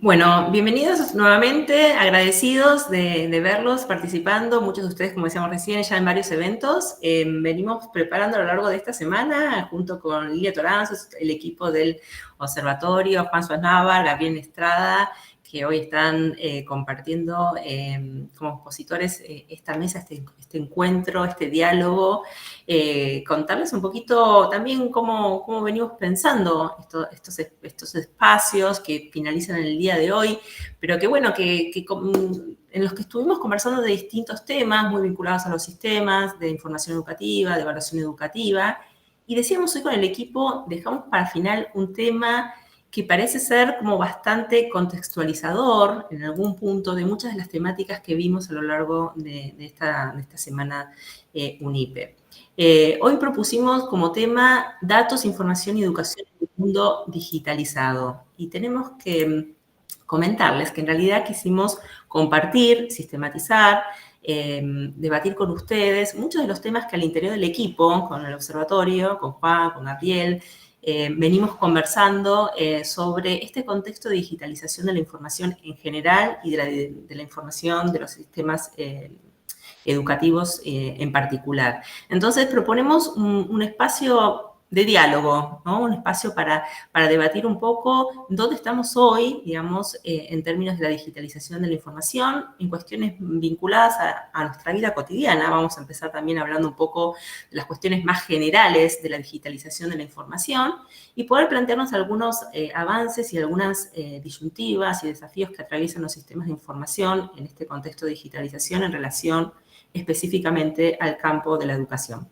Bueno, bienvenidos nuevamente, agradecidos de verlos participando. Muchos de ustedes, como decíamos recién, ya en varios eventos. Venimos preparando a lo largo de esta semana, junto con Lilia Toranzo, el equipo del observatorio, Juan Suárez Nava, Gabriel Estrada, que hoy están compartiendo como expositores esta mesa, este encuentro, este diálogo. Contarles un poquito también cómo venimos pensando estos espacios que finalizan en el día de hoy, pero que bueno, en los que estuvimos conversando de distintos temas muy vinculados a los sistemas de información educativa, de evaluación educativa, y decíamos hoy con el equipo, dejamos para el final un tema que parece ser como bastante contextualizador en algún punto de muchas de las temáticas que vimos a lo largo de esta semana UNIPE. Hoy propusimos como tema datos, información y educación en un mundo digitalizado. Y tenemos que comentarles que en realidad quisimos compartir, sistematizar, debatir con ustedes muchos de los temas que al interior del equipo, con el observatorio, con Juan, con Gabriel, venimos conversando sobre este contexto de digitalización de la información en general y de la información de los sistemas educativos en particular. Entonces proponemos un espacio de diálogo, ¿no? Un espacio para debatir un poco dónde estamos hoy, digamos, en términos de la digitalización de la información, en cuestiones vinculadas a nuestra vida cotidiana. Vamos a empezar también hablando un poco de las cuestiones más generales de la digitalización de la información y poder plantearnos algunos avances y algunas disyuntivas y desafíos que atraviesan los sistemas de información en este contexto de digitalización en relación específicamente al campo de la educación.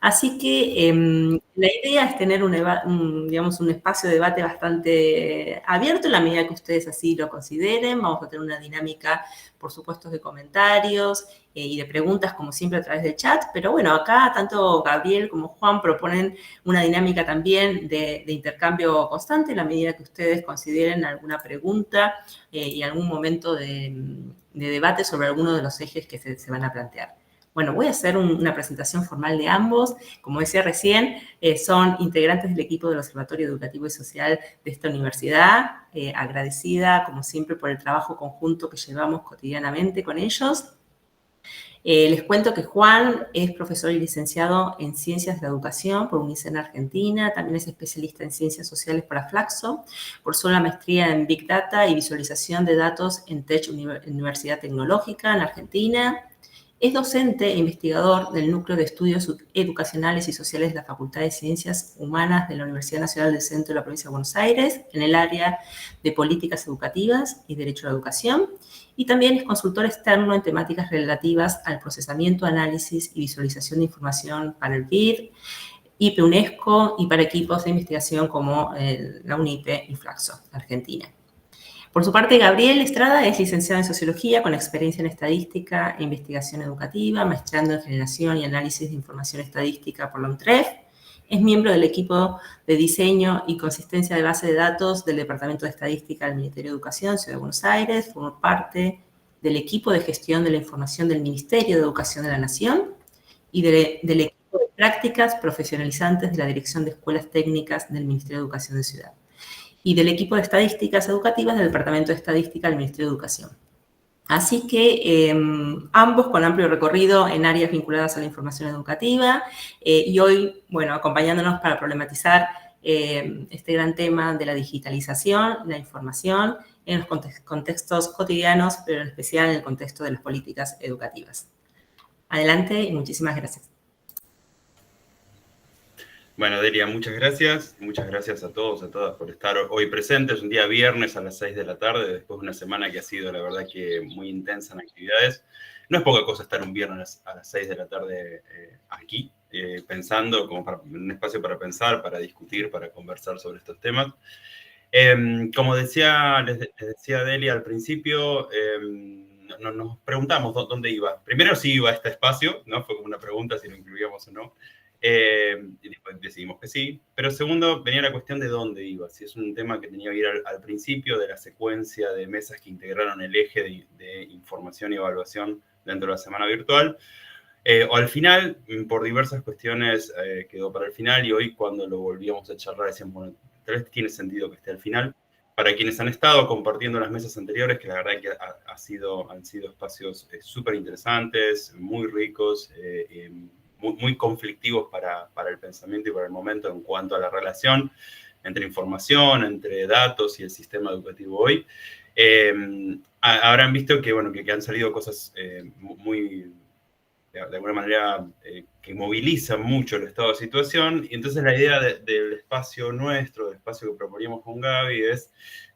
Así que la idea es tener digamos, un espacio de debate bastante abierto en la medida que ustedes así lo consideren. Vamos a tener una dinámica, por supuesto, de comentarios y de preguntas, como siempre, a través del chat. Pero bueno, acá tanto Gabriel como Juan proponen una dinámica también de intercambio constante en la medida que ustedes consideren alguna pregunta y algún momento de debate sobre alguno de los ejes que se van a plantear. Bueno, voy a hacer una presentación formal de ambos. Como decía recién, son integrantes del equipo del Observatorio Educativo y Social de esta universidad. Agradecida, como siempre, por el trabajo conjunto que llevamos cotidianamente con ellos. Les cuento que Juan es profesor y licenciado en Ciencias de la Educación por UNICEN Argentina, también es especialista en Ciencias Sociales por Aflaxo, cursó la maestría en Big Data y Visualización de Datos en Tech Universidad Tecnológica en Argentina. Es docente e investigador del Núcleo de Estudios Educacionales y Sociales de la Facultad de Ciencias Humanas de la Universidad Nacional del Centro de la Provincia de Buenos Aires, en el área de Políticas Educativas y Derecho a la Educación, y también es consultor externo en temáticas relativas al procesamiento, análisis y visualización de información para el BIR, IPE UNESCO y para equipos de investigación como la UNIPE y Flaxo, Argentina. Por su parte, Gabriel Estrada es licenciado en Sociología con experiencia en Estadística e Investigación Educativa, maestrando en Generación y Análisis de Información Estadística por la UNTREF. Es miembro del equipo de diseño y consistencia de base de datos del Departamento de Estadística del Ministerio de Educación, Ciudad de Buenos Aires. Formó parte del equipo de gestión de la información del Ministerio de Educación de la Nación y del equipo de prácticas profesionalizantes de la Dirección de Escuelas Técnicas del Ministerio de Educación de Ciudad y del equipo de estadísticas educativas del Departamento de Estadística del Ministerio de Educación. Así que ambos con amplio recorrido en áreas vinculadas a la información educativa y hoy, bueno, acompañándonos para problematizar este gran tema de la digitalización, la información en los contextos cotidianos, pero en especial en el contexto de las políticas educativas. Adelante y muchísimas gracias. Bueno, Delia, muchas gracias a todos, a todas por estar hoy presentes, un día viernes a las 6 de la tarde, después de una semana que ha sido, la verdad, que muy intensa en actividades. No es poca cosa estar un viernes a las 6 de la tarde aquí, pensando, como un espacio para pensar, para discutir, para conversar sobre estos temas. Como les decía Delia al principio, nos preguntamos dónde iba. Primero si iba a este espacio, ¿no? Fue como una pregunta si lo incluíamos o no. Y después decidimos que sí. Pero segundo, venía la cuestión de dónde iba. Si es un tema que tenía que ir al principio de la secuencia de mesas que integraron el eje de información y evaluación dentro de la semana virtual. O al final, por diversas cuestiones, quedó para el final y hoy cuando lo volvíamos a charlar decíamos, bueno, tal vez tiene sentido que esté al final. para quienes han estado compartiendo las mesas anteriores, que la verdad que han sido espacios súper interesantes, muy ricos, muy conflictivos para el pensamiento y para el momento en cuanto a la relación entre información, entre datos y el sistema educativo hoy. Habrán visto que, bueno, que han salido cosas muy, de alguna manera, que movilizan mucho el estado de situación, y entonces la idea del espacio nuestro, del espacio que proponíamos con Gaby, es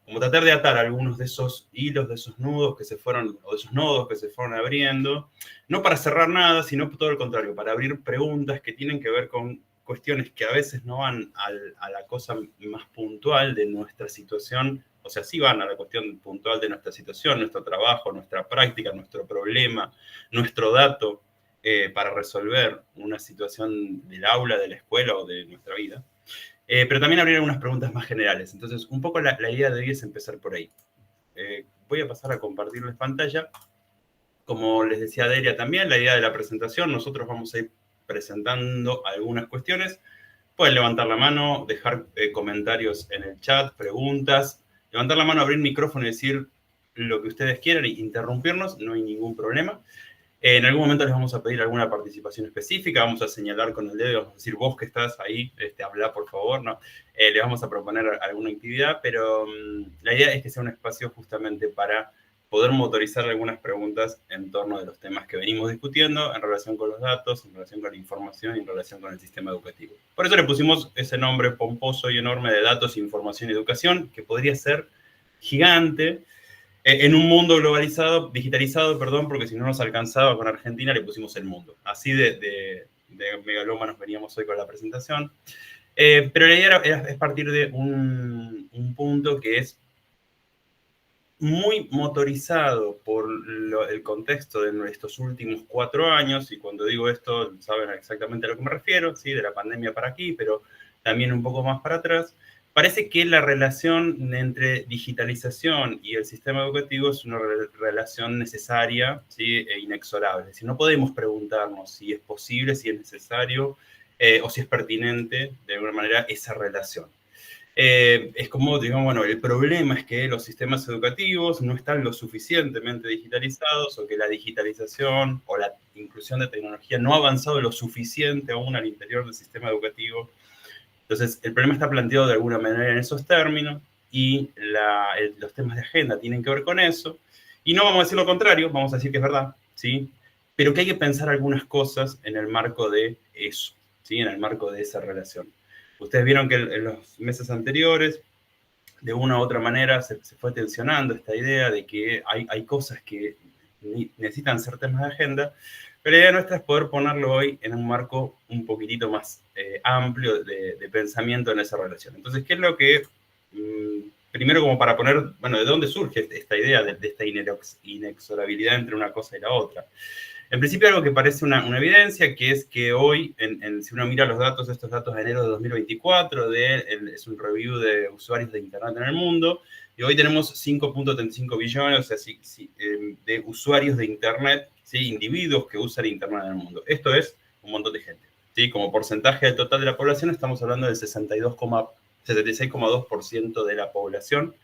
como tratar de atar algunos de esos hilos, de esos nudos que se fueron, o de esos nodos que se fueron abriendo, no para cerrar nada, sino todo lo contrario, para abrir preguntas que tienen que ver con cuestiones que a veces no van a la cosa más puntual de nuestra situación, o sea, sí van a la cuestión puntual de nuestra situación, nuestro trabajo, nuestra práctica, nuestro problema, nuestro dato, para resolver una situación del aula, de la escuela o de nuestra vida. Pero también abrir algunas preguntas más generales. Entonces, un poco la idea de hoy es empezar por ahí. Voy a pasar a compartirles pantalla. Como les decía Delia también, la idea de la presentación, nosotros vamos a ir presentando algunas cuestiones. Pueden levantar la mano, dejar comentarios en el chat, preguntas, levantar la mano, abrir el micrófono y decir lo que ustedes quieran e interrumpirnos, no hay ningún problema. En algún momento les vamos a pedir alguna participación específica, vamos a señalar con el dedo, vamos a decir, vos que estás ahí, habla por favor, ¿no? Les vamos a proponer alguna actividad, pero la idea es que sea un espacio justamente para poder motorizar algunas preguntas en torno de los temas que venimos discutiendo en relación con los datos, en relación con la información y en relación con el sistema educativo. Por eso le pusimos ese nombre pomposo y enorme de datos, información y educación, que podría ser gigante, en un mundo globalizado, digitalizado, perdón, porque si no nos alcanzaba con Argentina, le pusimos el mundo. Así de megalómanos veníamos hoy con la presentación. Pero la idea es partir de un punto que es muy motorizado por el contexto de estos últimos 4 años, y cuando digo esto, saben exactamente a lo que me refiero, ¿sí? De la pandemia para aquí, pero también un poco más para atrás. Parece que la relación entre digitalización y el sistema educativo es una relación necesaria, ¿sí? E inexorable. Si no podemos preguntarnos si es posible, si es necesario o si es pertinente de alguna manera esa relación. Es como, digamos, bueno, el problema es que los sistemas educativos no están lo suficientemente digitalizados, o que la digitalización o la inclusión de tecnología no ha avanzado lo suficiente aún al interior del sistema educativo. Entonces, el problema está planteado de alguna manera en esos términos, y los temas de agenda tienen que ver con eso. Y no vamos a decir lo contrario, vamos a decir que es verdad, ¿sí? Pero que hay que pensar algunas cosas en el marco de eso, ¿sí? En el marco de esa relación. Ustedes vieron que en los meses anteriores, de una u otra manera, se fue tensionando esta idea de que hay cosas que necesitan ser temas de agenda, pero la idea nuestra es poder ponerlo hoy en un marco un poquitito más amplio de pensamiento en esa relación. Entonces, ¿qué es lo que, primero como para poner, bueno, de dónde surge esta idea de esta inexorabilidad entre una cosa y la otra? En principio, algo que parece una evidencia, que es que hoy, si uno mira los datos, estos datos de enero de 2024, es un review de usuarios de Internet en el mundo, y hoy tenemos 5.35 billones, o sea, de usuarios de Internet, ¿sí? Individuos que usan Internet en el mundo. Esto es un montón de gente, ¿sí? Como porcentaje del total de la población, estamos hablando del 76,2% de la población.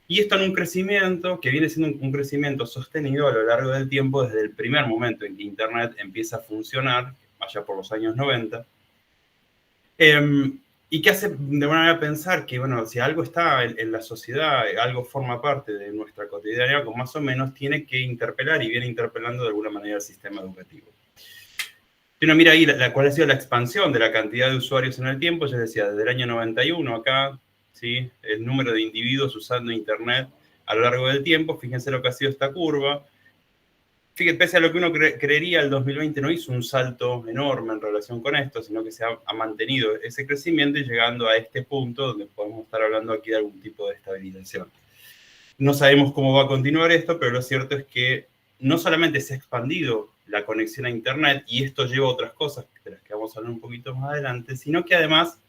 Y esto en un crecimiento que viene siendo un crecimiento sostenido a lo largo del tiempo, desde el primer momento en que Internet empieza a funcionar, allá por los años 90, y que hace de alguna manera pensar que, bueno, si algo está en la sociedad, algo forma parte de nuestra cotidianidad, como más o menos tiene que interpelar, y viene interpelando de alguna manera el sistema educativo. Si uno mira ahí cuál ha sido la expansión de la cantidad de usuarios en el tiempo, ya decía, desde el año 91 acá, ¿sí? El número de individuos usando Internet a lo largo del tiempo, fíjense lo que ha sido esta curva. Fíjense, pese a lo que uno creería, el 2020 no hizo un salto enorme en relación con esto, sino que se ha mantenido ese crecimiento, y llegando a este punto donde podemos estar hablando aquí de algún tipo de estabilización. No sabemos cómo va a continuar esto, pero lo cierto es que no solamente se ha expandido la conexión a Internet, y esto lleva a otras cosas de las que vamos a hablar un poquito más adelante, sino que además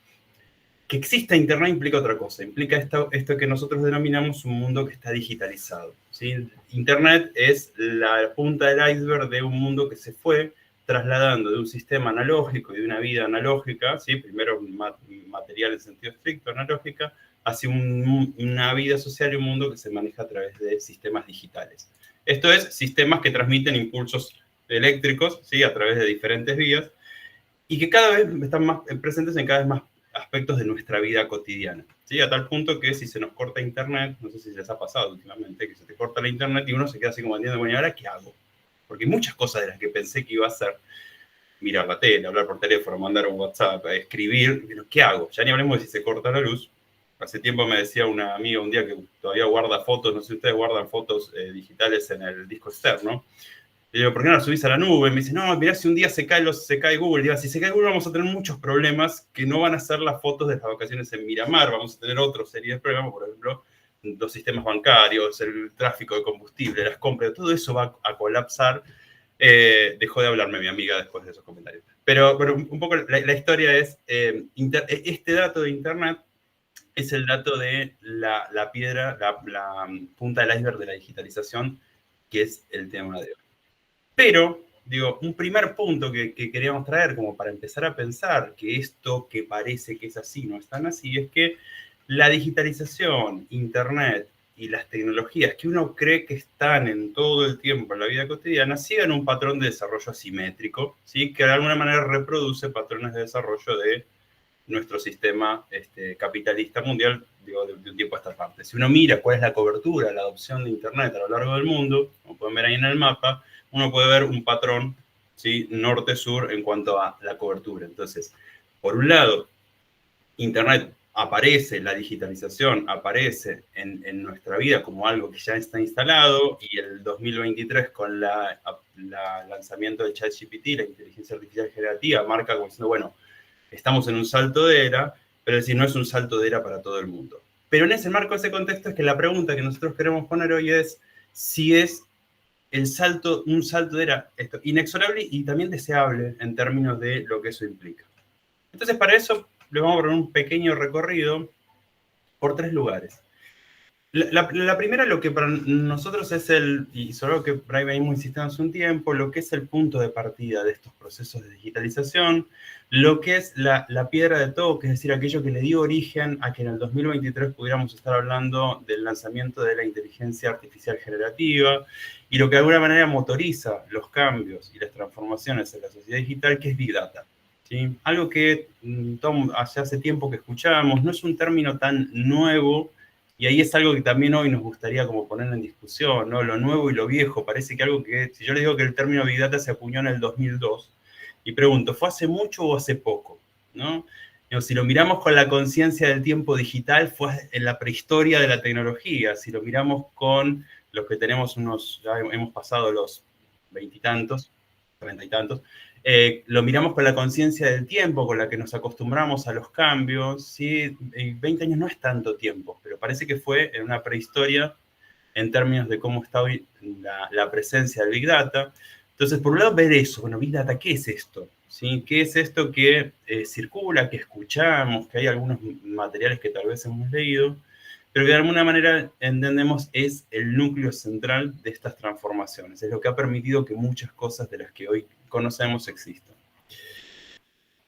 que exista Internet implica otra cosa, implica esto que nosotros denominamos un mundo que está digitalizado, ¿sí? Internet es la punta del iceberg de un mundo que se fue trasladando de un sistema analógico y de una vida analógica, ¿sí? Primero material en sentido estricto, analógica, hacia una vida social y un mundo que se maneja a través de sistemas digitales. Esto es, sistemas que transmiten impulsos eléctricos, ¿sí? A través de diferentes vías, y que cada vez están más presentes en cada vez más aspectos de nuestra vida cotidiana, ¿sí? A tal punto que si se nos corta internet, no sé si les ha pasado últimamente, que se te corta la internet y uno se queda así como entiendo, bueno, ¿y ahora qué hago? Porque hay muchas cosas de las que pensé que iba a hacer, mirar la tele, hablar por teléfono, mandar un WhatsApp, escribir, pero ¿qué hago? Ya ni hablemos de si se corta la luz. Hace tiempo me decía una amiga un día que todavía guarda fotos, no sé si ustedes guardan fotos digitales en el disco externo. Le digo, ¿por qué no las subís a la nube? Me dice, no, mirá, si un día se cae Google. Digo, si se cae Google vamos a tener muchos problemas que no van a ser las fotos de las vacaciones en Miramar. Vamos a tener otra serie de problemas, por ejemplo, los sistemas bancarios, el tráfico de combustible, las compras, todo eso va a colapsar. Dejó de hablarme mi amiga después de esos comentarios. Pero un poco la historia es, este dato de Internet es el dato de la piedra, la punta del iceberg de la digitalización, que es el tema de hoy. Pero, digo, un primer punto que queríamos traer como para empezar a pensar que esto que parece que es así no es tan así, es que la digitalización, Internet y las tecnologías que uno cree que están en todo el tiempo en la vida cotidiana siguen un patrón de desarrollo asimétrico, ¿sí? Que de alguna manera reproduce patrones de desarrollo de nuestro sistema capitalista mundial, digo, de un tiempo a esta parte. Si uno mira cuál es la cobertura, la adopción de Internet a lo largo del mundo, como pueden ver ahí en el mapa, uno puede ver un patrón, ¿sí? Norte-sur en cuanto a la cobertura. Entonces, por un lado, Internet aparece, la digitalización aparece en nuestra vida como algo que ya está instalado, y el 2023 con el lanzamiento de ChatGPT, la inteligencia artificial generativa, marca como diciendo, bueno, estamos en un salto de era, pero es decir, no es un salto de era para todo el mundo. Pero en ese marco, ese contexto, es que la pregunta que nosotros queremos poner hoy es si es un salto de era inexorable y también deseable en términos de lo que eso implica. Entonces, para eso, les vamos a poner un pequeño recorrido por 3 lugares. La primera, lo que para nosotros es y sobre lo que por ahí venimos insistiendo hace un tiempo, lo que es el punto de partida de estos procesos de digitalización, lo que es la piedra de toque, es decir, aquello que le dio origen a que en el 2023 pudiéramos estar hablando del lanzamiento de la inteligencia artificial generativa, y lo que de alguna manera motoriza los cambios y las transformaciones en la sociedad digital, que es Big Data. ¿Sí? Algo que hace tiempo que escuchábamos, no es un término tan nuevo. Y ahí es algo que también hoy nos gustaría como poner en discusión, ¿no? Lo nuevo y lo viejo. Parece que algo que, si yo les digo que el término Big Data se acuñó en el 2002, y pregunto, ¿fue hace mucho o hace poco? ¿No? Si lo miramos con la conciencia del tiempo digital, fue en la prehistoria de la tecnología. Si lo miramos con los que tenemos ya hemos pasado los 20 y tantos, 30 y tantos, lo miramos con la conciencia del tiempo, con la que nos acostumbramos a los cambios, ¿sí? 20 años no es tanto tiempo, pero parece que fue en una prehistoria en términos de cómo está hoy la presencia del Big Data. Entonces, por un lado, ver eso, bueno, Big Data, ¿qué es esto? ¿Sí? ¿Qué es esto que circula, que escuchamos, que hay algunos materiales que tal vez hemos leído, pero que de alguna manera entendemos es el núcleo central de estas transformaciones? Es lo que ha permitido que muchas cosas de las que hoy conocemos existan.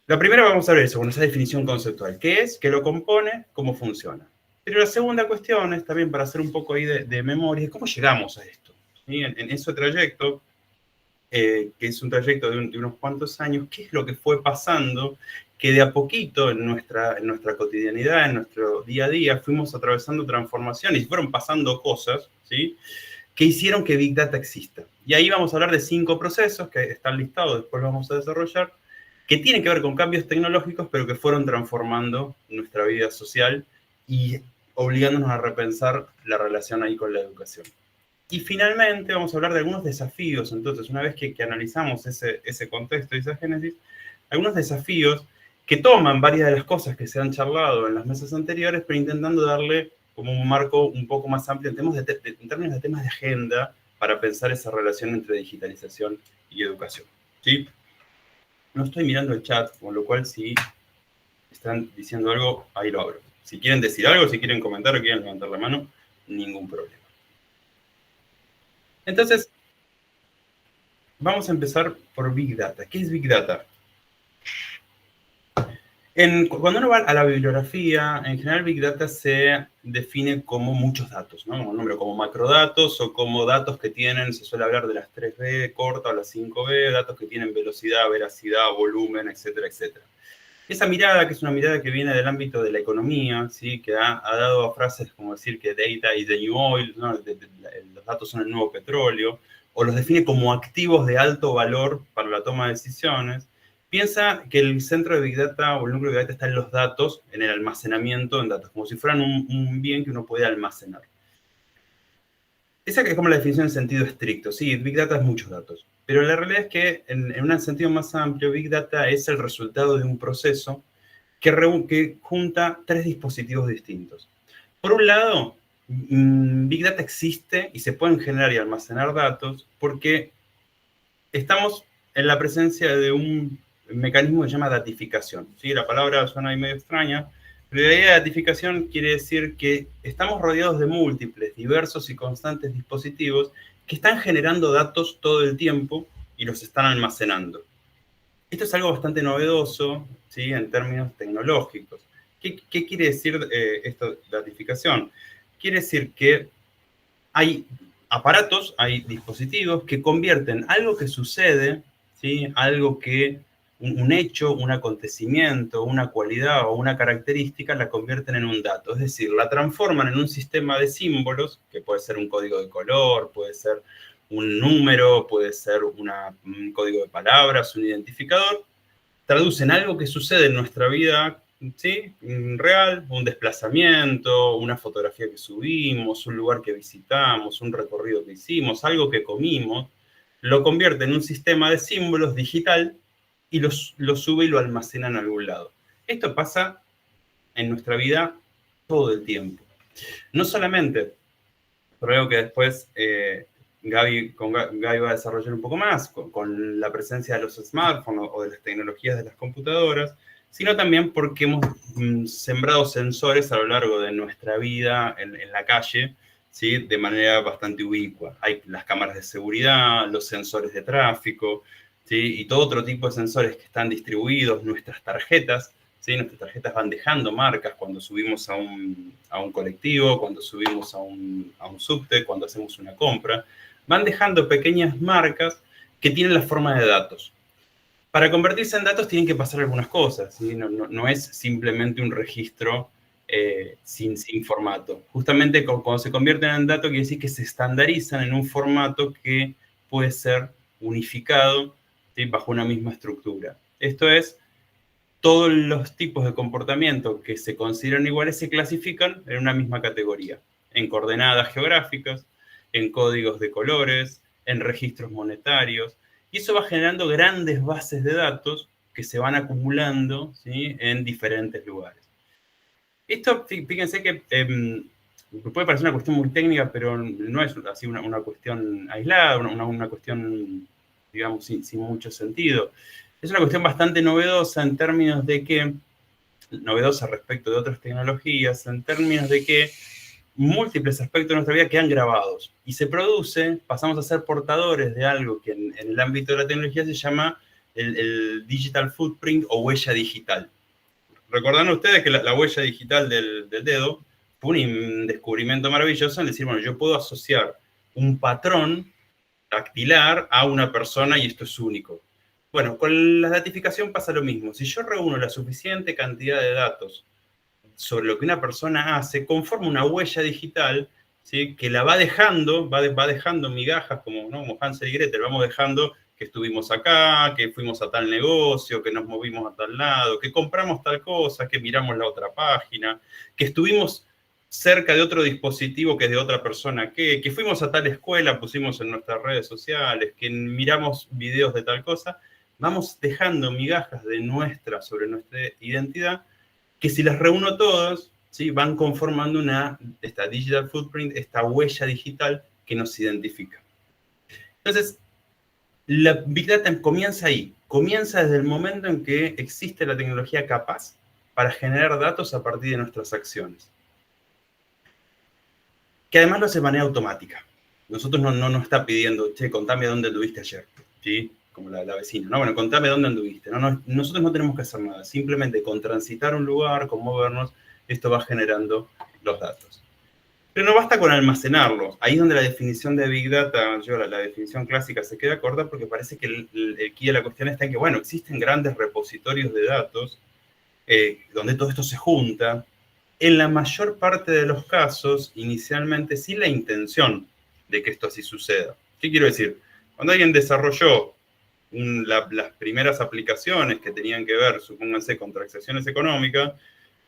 La primera vamos a ver eso, con esa definición conceptual. ¿Qué es? ¿Qué lo compone? ¿Cómo funciona? Pero la segunda cuestión es también para hacer un poco ahí de memoria, ¿cómo llegamos a esto? ¿Sí? En ese trayecto, que es un trayecto de unos cuantos años, ¿qué es lo que fue pasando? Que de a poquito en nuestra cotidianidad, en nuestro día a día, fuimos atravesando transformaciones y fueron pasando cosas, ¿sí? Que hicieron que Big Data exista. Y ahí vamos a hablar de 5 procesos que están listados, después los vamos a desarrollar, que tienen que ver con cambios tecnológicos, pero que fueron transformando nuestra vida social y obligándonos a repensar la relación ahí con la educación. Y finalmente vamos a hablar de algunos desafíos. Entonces, una vez que analizamos ese contexto y esa génesis, algunos desafíos que toman varias de las cosas que se han charlado en las mesas anteriores, pero intentando darle como un marco un poco más amplio en términos de temas de agenda para pensar esa relación entre digitalización y educación. ¿Sí? No estoy mirando el chat, con lo cual si están diciendo algo, ahí lo abro. Si quieren decir algo, si quieren comentar o quieren levantar la mano, ningún problema. Entonces, vamos a empezar por Big Data. ¿Qué es Big Data? Cuando uno va a la bibliografía, en general Big Data se define como muchos datos, ¿no? Como macrodatos o como datos que tienen, se suele hablar de las 3B corta o las 5B, datos que tienen velocidad, veracidad, volumen, etcétera, etcétera. Esa mirada, que es una mirada que viene del ámbito de la economía, ¿sí? Que ha dado a frases como decir que data is the new oil, ¿no? Los datos son el nuevo petróleo, o los define como activos de alto valor para la toma de decisiones. Piensa que el centro de Big Data o el núcleo de Big Data está en los datos, en el almacenamiento de datos, como si fueran un bien que uno puede almacenar. Esa es como la definición en sentido estricto. Sí, Big Data es muchos datos. Pero la realidad es que, en un sentido más amplio, Big Data es el resultado de un proceso que junta tres dispositivos distintos. Por un lado, Big Data existe y se pueden generar y almacenar datos porque estamos en la presencia de un mecanismo que se llama datificación. ¿Sí? La palabra suena ahí medio extraña, pero la idea de datificación quiere decir que estamos rodeados de múltiples, diversos y constantes dispositivos que están generando datos todo el tiempo y los están almacenando. Esto es algo bastante novedoso, ¿sí? En términos tecnológicos. ¿Qué quiere decir esto de datificación? Quiere decir que hay aparatos, hay dispositivos que convierten algo que sucede, ¿sí? Algo que, un hecho, un acontecimiento, una cualidad o una característica, la convierten en un dato. Es decir, la transforman en un sistema de símbolos, que puede ser un código de color, puede ser un número, puede ser un código de palabras, un identificador, traducen algo que sucede en nuestra vida, ¿sí? Real, un desplazamiento, una fotografía que subimos, un lugar que visitamos, un recorrido que hicimos, algo que comimos, lo convierte en un sistema de símbolos digital y lo sube y lo almacena en algún lado. Esto pasa en nuestra vida todo el tiempo. No solamente, por algo que después Gaby va a desarrollar un poco más, con la presencia de los smartphones o de las tecnologías de las computadoras, sino también porque hemos sembrado sensores a lo largo de nuestra vida en la calle, ¿sí? De manera bastante ubicua. Hay las cámaras de seguridad, los sensores de tráfico, ¿sí? Y todo otro tipo de sensores que están distribuidos, nuestras tarjetas, ¿sí? Nuestras tarjetas van dejando marcas cuando subimos a un colectivo, cuando subimos a un subte, cuando hacemos una compra. Van dejando pequeñas marcas que tienen la forma de datos. Para convertirse en datos tienen que pasar algunas cosas, ¿sí? No es simplemente un registro sin formato. Justamente cuando se convierten en datos quiere decir que se estandarizan en un formato que puede ser unificado, ¿sí? Bajo una misma estructura. Esto es, todos los tipos de comportamiento que se consideran iguales se clasifican en una misma categoría, en coordenadas geográficas, en códigos de colores, en registros monetarios, y eso va generando grandes bases de datos que se van acumulando, ¿sí? En diferentes lugares. Esto, fíjense que puede parecer una cuestión muy técnica, pero no es así una cuestión aislada, una cuestión, digamos, sin mucho sentido. Es una cuestión bastante novedosa en términos de que, novedosa respecto de otras tecnologías, en términos de que múltiples aspectos de nuestra vida quedan grabados y se produce, pasamos a ser portadores de algo que en el ámbito de la tecnología se llama el digital footprint o huella digital. Recordarán ustedes que la huella digital del dedo fue un descubrimiento maravilloso en decir, bueno, yo puedo asociar un patrón dactilar a una persona y esto es único. Bueno, con la datificación pasa lo mismo. Si yo reúno la suficiente cantidad de datos sobre lo que una persona hace, conforma una huella digital, ¿sí? Que la va dejando, va dejando migajas como, ¿no? Como Hansel y Gretel, vamos dejando que estuvimos acá, que fuimos a tal negocio, que nos movimos a tal lado, que compramos tal cosa, que miramos la otra página, que estuvimos cerca de otro dispositivo que es de otra persona, que fuimos a tal escuela, pusimos en nuestras redes sociales, que miramos videos de tal cosa, vamos dejando migajas de sobre nuestra identidad, que si las reúno todas, ¿sí? Van conformando esta digital footprint, esta huella digital que nos identifica. Entonces, la Big Data comienza ahí, comienza desde el momento en que existe la tecnología capaz para generar datos a partir de nuestras acciones. Que además lo hace de manera automática. Nosotros no nos está pidiendo, che, contame dónde estuviste ayer, ¿sí? como la vecina, ¿no? Bueno, contame dónde anduviste, ¿no? Nosotros no tenemos que hacer nada, simplemente con transitar un lugar, con movernos, esto va generando los datos. Pero no basta con almacenarlos. Ahí es donde la definición de Big Data, la definición clásica se queda corta porque parece que el key de la cuestión está en que, bueno, existen grandes repositorios de datos donde todo esto se junta. En la mayor parte de los casos, inicialmente, sin la intención de que esto así suceda. ¿Qué quiero decir? Cuando alguien desarrolló las primeras aplicaciones que tenían que ver, supónganse, con transacciones económicas,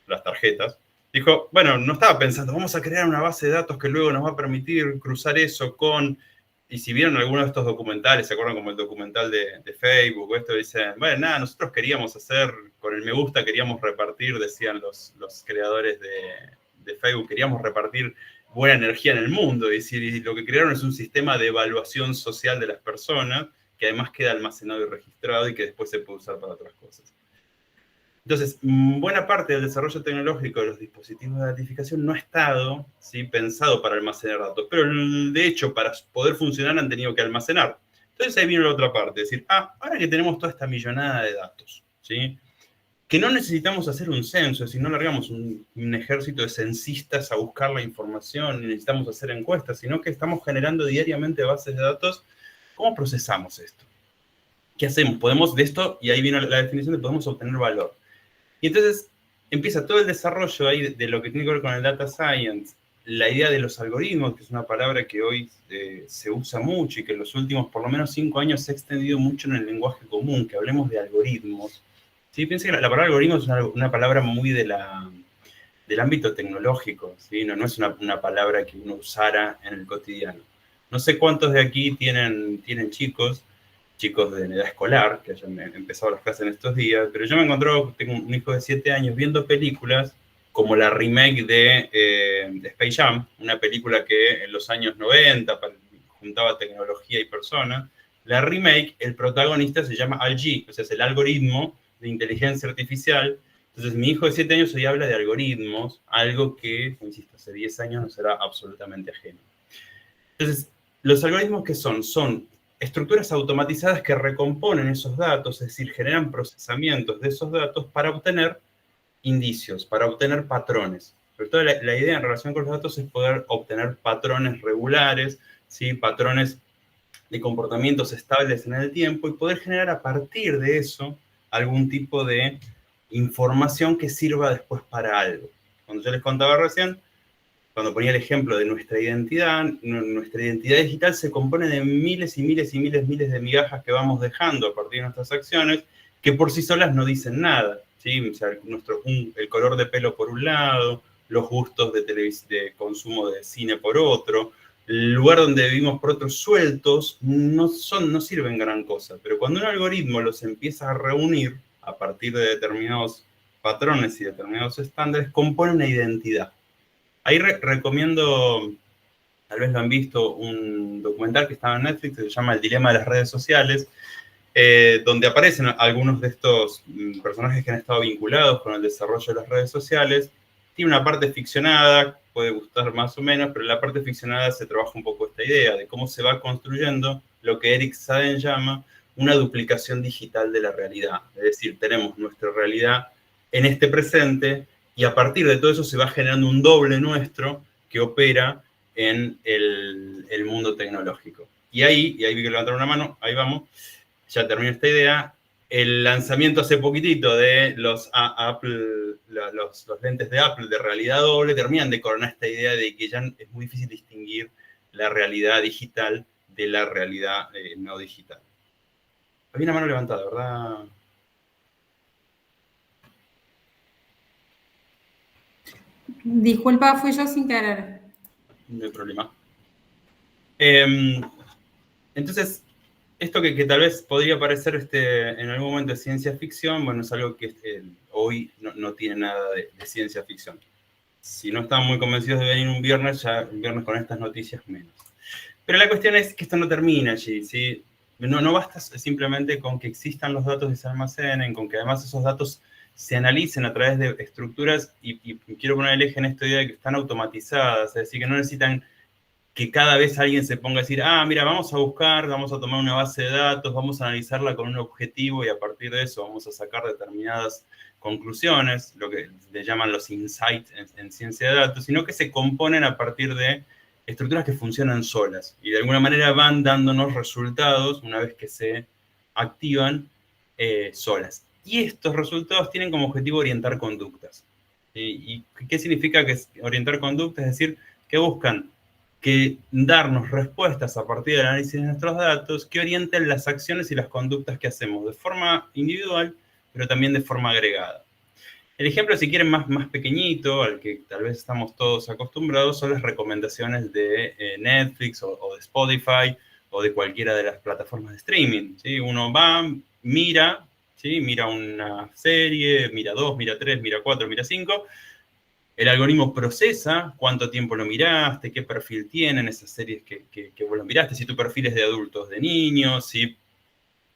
las tarjetas, dijo, bueno, no estaba pensando, vamos a crear una base de datos que luego nos va a permitir cruzar eso con... Y si vieron algunos de estos documentales, ¿se acuerdan como el documental de Facebook? Esto dicen, bueno, nada, nosotros queríamos hacer, con el me gusta queríamos repartir, decían los creadores de Facebook, queríamos repartir buena energía en el mundo. Es decir, y lo que crearon es un sistema de evaluación social de las personas, que además queda almacenado y registrado y que después se puede usar para otras cosas. Entonces, buena parte del desarrollo tecnológico de los dispositivos de identificación no ha estado, ¿sí?, pensado para almacenar datos, pero de hecho, para poder funcionar han tenido que almacenar. Entonces ahí viene la otra parte, es decir, ahora que tenemos toda esta millonada de datos, ¿sí?, que no necesitamos hacer un censo, es decir, no largamos un ejército de censistas a buscar la información, ni necesitamos hacer encuestas, sino que estamos generando diariamente bases de datos. ¿Cómo procesamos esto? ¿Qué hacemos? Podemos de esto, y ahí viene la definición de podemos obtener valor. Y entonces empieza todo el desarrollo ahí de lo que tiene que ver con el data science, la idea de los algoritmos, que es una palabra que hoy se usa mucho y que en los últimos por lo menos 5 años se ha extendido mucho en el lenguaje común, que hablemos de algoritmos. ¿Sí? Piensa que la palabra algoritmo es una palabra muy del ámbito tecnológico, ¿sí? No es una palabra que uno usara en el cotidiano. No sé cuántos de aquí tienen chicos de edad escolar, que hayan empezado las clases en estos días, pero yo me encontré, tengo un hijo de 7 años, viendo películas como la remake de Space Jam, una película que en los años 90 juntaba tecnología y personas. La remake, el protagonista se llama Al-G, o sea, es el algoritmo de inteligencia artificial. Entonces, mi hijo de 7 años hoy habla de algoritmos, algo que, insisto, hace 10 años no será absolutamente ajeno. Entonces, los algoritmos que son estructuras automatizadas que recomponen esos datos, es decir, generan procesamientos de esos datos para obtener indicios, para obtener patrones. Sobre todo la idea en relación con los datos es poder obtener patrones regulares, ¿sí?, patrones de comportamientos estables en el tiempo y poder generar a partir de eso algún tipo de información que sirva después para algo. Cuando yo les contaba recién, cuando ponía el ejemplo de nuestra identidad digital se compone de miles y miles y miles de migajas que vamos dejando a partir de nuestras acciones, que por sí solas no dicen nada, ¿sí? O sea, el color de pelo por un lado, los gustos de consumo de cine por otro, el lugar donde vivimos por otros sueltos, no sirven gran cosa. Pero cuando un algoritmo los empieza a reunir a partir de determinados patrones y determinados estándares, compone una identidad. Ahí recomiendo, tal vez lo han visto, un documental que estaba en Netflix que se llama El dilema de las redes sociales, donde aparecen algunos de estos personajes que han estado vinculados con el desarrollo de las redes sociales. Tiene una parte ficcionada, puede gustar más o menos, pero en la parte ficcionada se trabaja un poco esta idea de cómo se va construyendo lo que Eric Saden llama una duplicación digital de la realidad. Es decir, tenemos nuestra realidad en este presente, y a partir de todo eso se va generando un doble nuestro que opera en el mundo tecnológico. Y ahí vi que levantaron una mano, ahí vamos, ya termino esta idea. El lanzamiento hace poquitito de los lentes de Apple de realidad doble terminan de coronar esta idea de que ya es muy difícil distinguir la realidad digital de la realidad no digital. Había una mano levantada, ¿verdad? Disculpa, fui yo sin querer. No hay problema. Entonces, esto que tal vez podría parecer en algún momento de ciencia ficción, bueno, es algo que hoy no tiene nada de ciencia ficción. Si no están muy convencidos de venir un viernes, ya un viernes con estas noticias menos. Pero la cuestión es que esto no termina allí, ¿sí? No basta simplemente con que existan los datos y se almacenen, con que además esos datos se analicen a través de estructuras, y quiero poner el eje en esta idea de que están automatizadas, es decir, que no necesitan que cada vez alguien se ponga a decir, ah, mira, vamos a buscar, vamos a tomar una base de datos, vamos a analizarla con un objetivo y a partir de eso vamos a sacar determinadas conclusiones, lo que le llaman los insights en ciencia de datos, sino que se componen a partir de estructuras que funcionan solas y de alguna manera van dándonos resultados una vez que se activan solas. Y estos resultados tienen como objetivo orientar conductas. ¿Y qué significa que orientar conductas? Es decir, que buscan que darnos respuestas a partir del análisis de nuestros datos que orienten las acciones y las conductas que hacemos de forma individual, pero también de forma agregada. El ejemplo, si quieren, más pequeñito, al que tal vez estamos todos acostumbrados, son las recomendaciones de Netflix o de Spotify o de cualquiera de las plataformas de streaming, ¿sí? Uno va, mira, ¿sí? Mira una serie, mira 2, mira 3, mira 4, mira 5. El algoritmo procesa cuánto tiempo lo miraste, qué perfil tienen esas series que vos lo miraste, si tu perfil es de adultos, de niños, si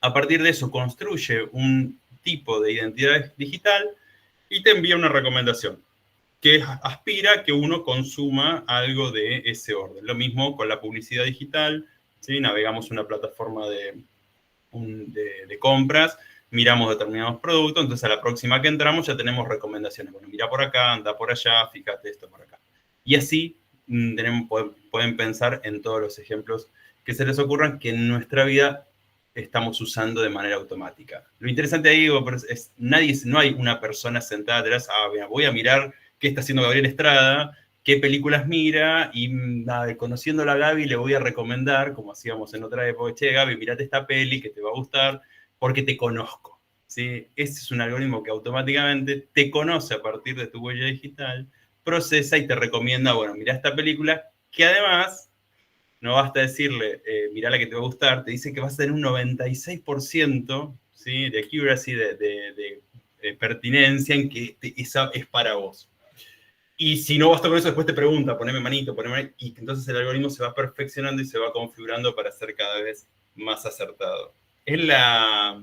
a partir de eso construye un tipo de identidad digital y te envía una recomendación que aspira a que uno consuma algo de ese orden. Lo mismo con la publicidad digital, ¿sí? Navegamos una plataforma de compras, miramos determinados productos, entonces a la próxima que entramos ya tenemos recomendaciones. Bueno, mira por acá, anda por allá, fíjate esto por acá. Y así pueden pensar en todos los ejemplos que se les ocurran que en nuestra vida estamos usando de manera automática. Lo interesante ahí es no hay una persona sentada atrás, voy a mirar qué está haciendo Gabriel Estrada, qué películas mira, y nada, conociéndola a Gaby le voy a recomendar, como hacíamos en otra época, che, Gaby, mirate esta peli que te va a gustar, porque te conozco, ¿sí? Ese es un algoritmo que automáticamente te conoce a partir de tu huella digital, procesa y te recomienda, bueno, mira esta película, que además, no basta decirle, mirá la que te va a gustar, te dice que vas a tener un 96%, ¿sí? De accuracy, de pertinencia en que esa es para vos. Y si no basta con eso, después te pregunta, poneme manito, y entonces el algoritmo se va perfeccionando y se va configurando para ser cada vez más acertado. En la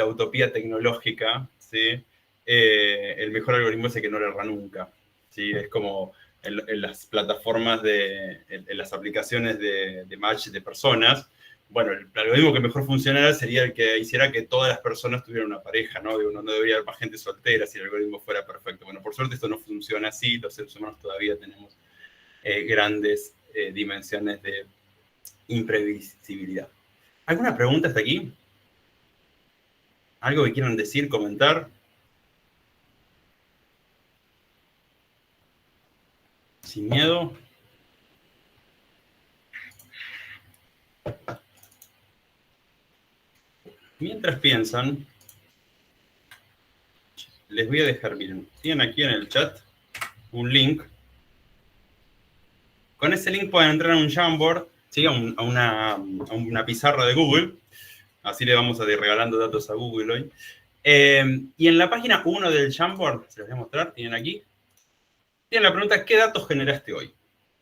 utopía tecnológica, ¿sí? El mejor algoritmo es el que no le erra nunca, ¿sí? Es como en las plataformas, en las aplicaciones de match de personas. Bueno, el algoritmo que mejor funcionara sería el que hiciera que todas las personas tuvieran una pareja, ¿no? No debería haber más gente soltera si el algoritmo fuera perfecto. Bueno, por suerte esto no funciona así, los seres humanos todavía tenemos grandes dimensiones de imprevisibilidad. ¿Alguna pregunta hasta aquí? ¿Algo que quieran decir, comentar? Sin miedo. Mientras piensan, les voy a dejar, miren, tienen aquí en el chat un link. Con ese link pueden entrar a un Jamboard, ¿sí? a una pizarra de Google. Así le vamos a ir regalando datos a Google hoy. Y en la página 1 del Jamboard, se los voy a mostrar, tienen aquí, tienen la pregunta, ¿qué datos generaste hoy?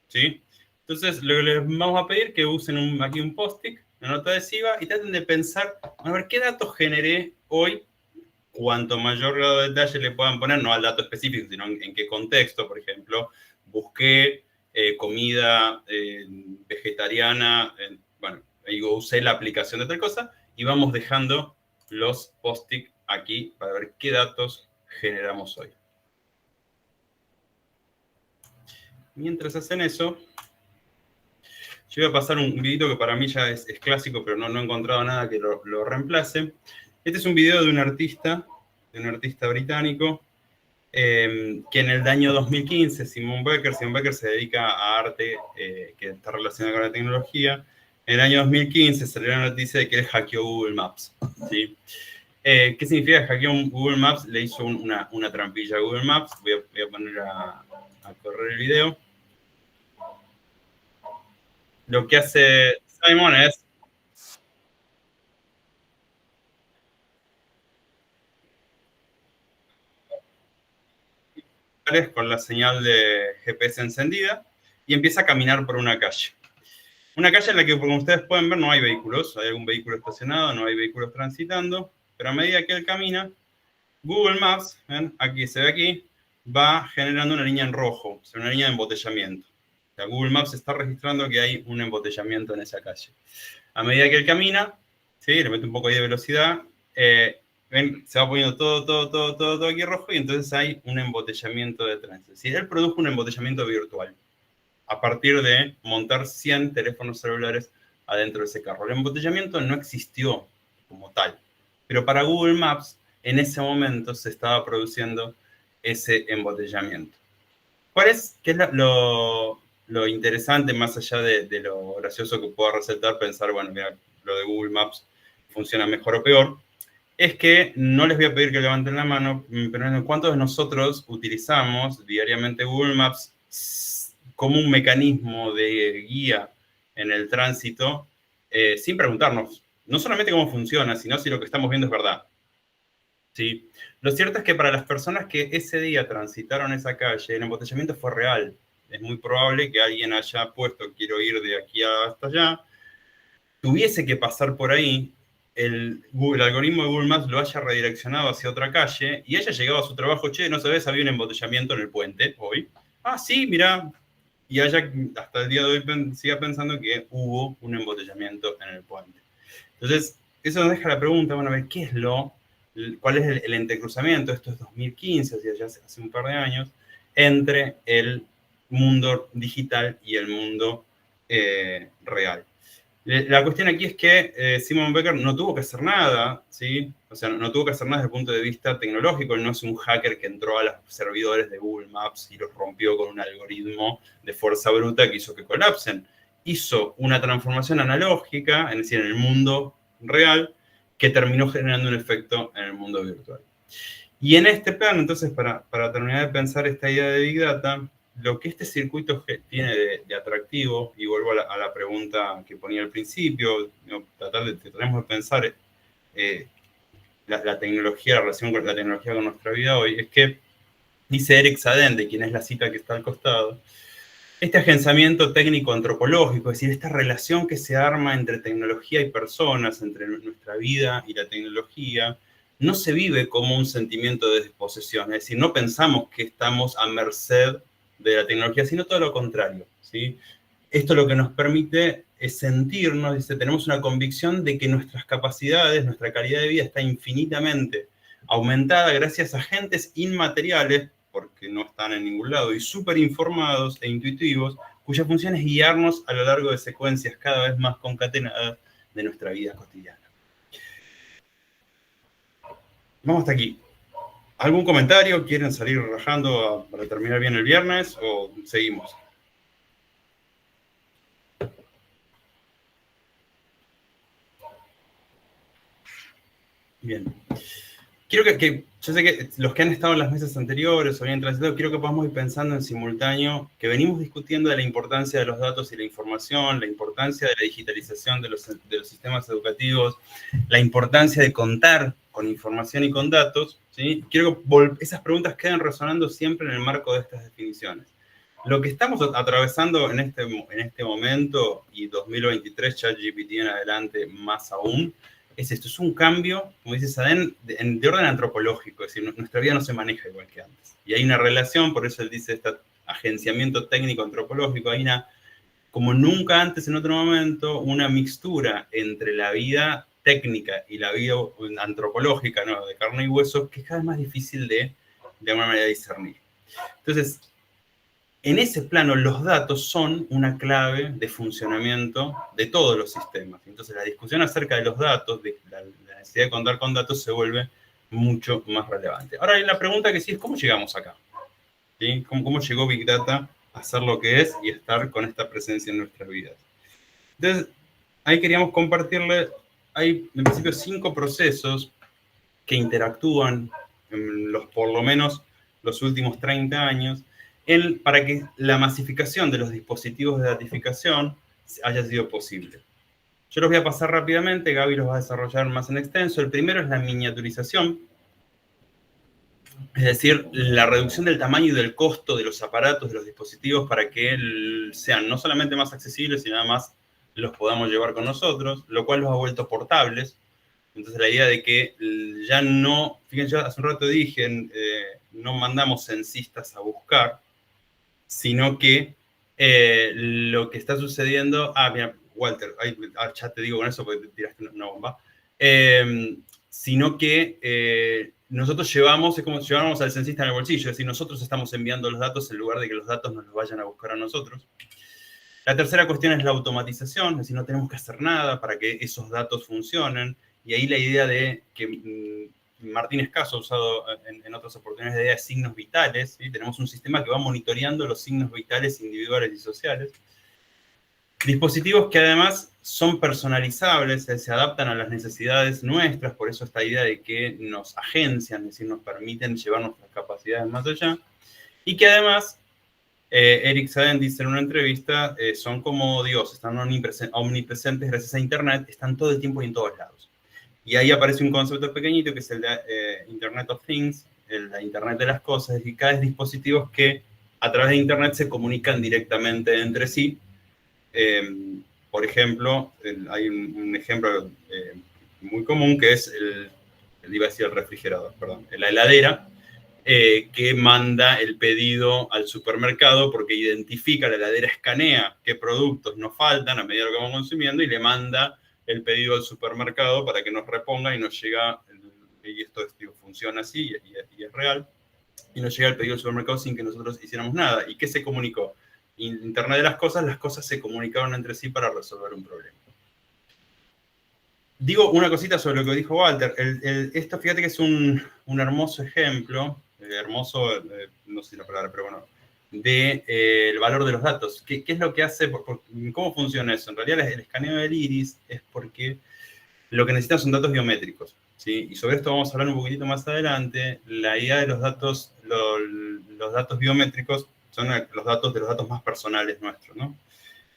¿Sí? Entonces, lo que les vamos a pedir es que usen aquí un post-it, una nota adhesiva, y traten de pensar, a ver, ¿qué datos generé hoy? Cuanto mayor grado de detalle le puedan poner, no al dato específico, sino en qué contexto, por ejemplo, busqué comida vegetariana, bueno, usé la aplicación de tal cosa, y vamos dejando los post-it aquí para ver qué datos generamos hoy. Mientras hacen eso, yo voy a pasar un videito que para mí ya es clásico, pero no he encontrado nada que lo reemplace. Este es un video de un artista británico, que en el año 2015, Simon Becker se dedica a arte que está relacionado con la tecnología. En el año 2015 salió la noticia de que él hackeó Google Maps, ¿sí? ¿Qué significa que hackeó Google Maps? Le hizo una trampilla a Google Maps. Voy a poner a correr el video. Lo que hace Simon es con la señal de GPS encendida y empieza a caminar por una calle. Una calle en la que, como ustedes pueden ver, no hay vehículos, hay algún vehículo estacionado, no hay vehículos transitando, pero a medida que él camina, Google Maps, ¿ven? Aquí se ve aquí, va generando una línea en rojo, o sea, una línea de embotellamiento. O sea, Google Maps está registrando que hay un embotellamiento en esa calle. A medida que él camina, ¿sí? Le mete un poco ahí de velocidad, ven, se va poniendo todo aquí rojo y entonces hay un embotellamiento de tránsito. Si él produjo un embotellamiento virtual a partir de montar 100 teléfonos celulares adentro de ese carro. El embotellamiento no existió como tal, pero para Google Maps en ese momento se estaba produciendo ese embotellamiento. ¿Qué es lo interesante, más allá de lo gracioso que pueda resaltar, pensar, bueno, mira, lo de Google Maps funciona mejor o peor? Es que no les voy a pedir que levanten la mano, pero ¿cuántos de nosotros utilizamos diariamente Google Maps como un mecanismo de guía en el tránsito, sin preguntarnos no solamente cómo funciona, sino si lo que estamos viendo es verdad? ¿Sí? Lo cierto es que para las personas que ese día transitaron esa calle, el embotellamiento fue real. Es muy probable que alguien haya puesto, quiero ir de aquí hasta allá, tuviese que pasar por ahí, el algoritmo de Google Maps lo haya redireccionado hacia otra calle y haya llegado a su trabajo, che, no sabes, había un embotellamiento en el puente hoy. Ah, sí, mira. Y haya, hasta el día de hoy, siga pensando que hubo un embotellamiento en el puente. Entonces, eso nos deja la pregunta, bueno, a ver, ¿cuál es el entrecruzamiento? Esto es 2015, o sea, ya hace un par de años, entre el mundo digital y el mundo real. La cuestión aquí es que Simon Becker no tuvo que hacer nada, ¿sí? O sea, no tuvo que hacer nada desde el punto de vista tecnológico. Él no es un hacker que entró a los servidores de Google Maps y los rompió con un algoritmo de fuerza bruta que hizo que colapsen. Hizo una transformación analógica, es decir, en el mundo real, que terminó generando un efecto en el mundo virtual. Y en este plano, entonces, para terminar de pensar esta idea de Big Data, lo que este circuito tiene de atractivo, y vuelvo a la pregunta que ponía al principio, tratamos de pensar la tecnología, la relación con la tecnología con nuestra vida hoy, es que dice Eric Sadin, de quien es la cita que está al costado, este agenciamiento técnico antropológico, es decir, esta relación que se arma entre tecnología y personas, entre nuestra vida y la tecnología, no se vive como un sentimiento de desposesión, es decir, no pensamos que estamos a merced de la tecnología, sino todo lo contrario, ¿sí? Esto lo que nos permite es sentirnos, dice, tenemos una convicción de que nuestras capacidades, nuestra calidad de vida está infinitamente aumentada gracias a agentes inmateriales, porque no están en ningún lado, y súper informados e intuitivos, cuya función es guiarnos a lo largo de secuencias cada vez más concatenadas de nuestra vida cotidiana. Vamos hasta aquí. ¿Algún comentario? ¿Quieren salir rajando para terminar bien el viernes o seguimos? Bien. Quiero yo sé que los que han estado en las mesas anteriores o bien transitado, quiero que podamos ir pensando en simultáneo que venimos discutiendo de la importancia de los datos y la información, la importancia de la digitalización de los sistemas educativos, la importancia de contar con información y con datos, ¿sí? Quiero que esas preguntas queden resonando siempre en el marco de estas definiciones. Lo que estamos atravesando en este momento, y 2023, ChatGPT en adelante más aún, es esto, es un cambio, como dice Sadin, de orden antropológico, es decir, nuestra vida no se maneja igual que antes. Y hay una relación, por eso él dice este agenciamiento técnico antropológico, hay como nunca antes en otro momento, una mixtura entre la vida técnica y la vida antropológica, ¿no? De carne y hueso, que es cada vez más difícil de alguna manera discernir. Entonces, en ese plano, los datos son una clave de funcionamiento de todos los sistemas. Entonces, la discusión acerca de los datos, de la necesidad de contar con datos, se vuelve mucho más relevante. Ahora, la pregunta que sí es, ¿cómo llegamos acá? ¿Sí? ¿Cómo llegó Big Data a ser lo que es y estar con esta presencia en nuestras vidas? Entonces, ahí queríamos compartirle, hay en principio 5 procesos que interactúan en por lo menos los últimos 30 años, para que la masificación de los dispositivos de datificación haya sido posible. Yo los voy a pasar rápidamente, Gaby los va a desarrollar más en extenso. El primero es la miniaturización, es decir, la reducción del tamaño y del costo de los aparatos, de los dispositivos, para que sean no solamente más accesibles, sino además los podamos llevar con nosotros, lo cual los ha vuelto portables. Entonces la idea de que ya no, fíjense, yo hace un rato dije, no mandamos censistas a buscar, sino que Lo que está sucediendo, mira, Walter, ya te digo con eso porque te tiraste una bomba, sino que nosotros llevamos, es como si lleváramos al censista en el bolsillo, es decir, nosotros estamos enviando los datos en lugar de que los datos nos los vayan a buscar a nosotros. La tercera cuestión es la automatización, es decir, no tenemos que hacer nada para que esos datos funcionen, y ahí la idea de que Martín Escaso ha usado en otras oportunidades, la idea de signos vitales, ¿sí? Tenemos un sistema que va monitoreando los signos vitales individuales y sociales. Dispositivos que además son personalizables, se adaptan a las necesidades nuestras, por eso esta idea de que nos agencian, es decir, nos permiten llevar nuestras capacidades más allá, y que además, Eric Saden dice en una entrevista, son como Dios, están omnipresentes gracias a Internet, están todo el tiempo y en todos lados. Y ahí aparece un concepto pequeñito que es el de Internet of Things, la Internet de las cosas, y cada vez dispositivos que a través de Internet se comunican directamente entre sí. Por ejemplo, hay un ejemplo muy común que es iba a decir el refrigerador, perdón, la heladera, que manda el pedido al supermercado porque identifica, la heladera escanea qué productos nos faltan a medida que vamos consumiendo y le manda el pedido al supermercado para que nos reponga y nos llega, y esto funciona así y es real, y nos llega el pedido al supermercado sin que nosotros hiciéramos nada. ¿Y qué se comunicó? Internet de las cosas se comunicaron entre sí para resolver un problema. Digo una cosita sobre lo que dijo Walter. Esto, fíjate que es un hermoso ejemplo, no sé la palabra, pero bueno, el valor de los datos. ¿Qué es lo que hace? ¿Cómo funciona eso? En realidad el escaneo del iris es porque lo que necesitan son datos biométricos, ¿sí? Y sobre esto vamos a hablar un poquitito más adelante. La idea de los datos biométricos son los datos más personales nuestros, ¿no?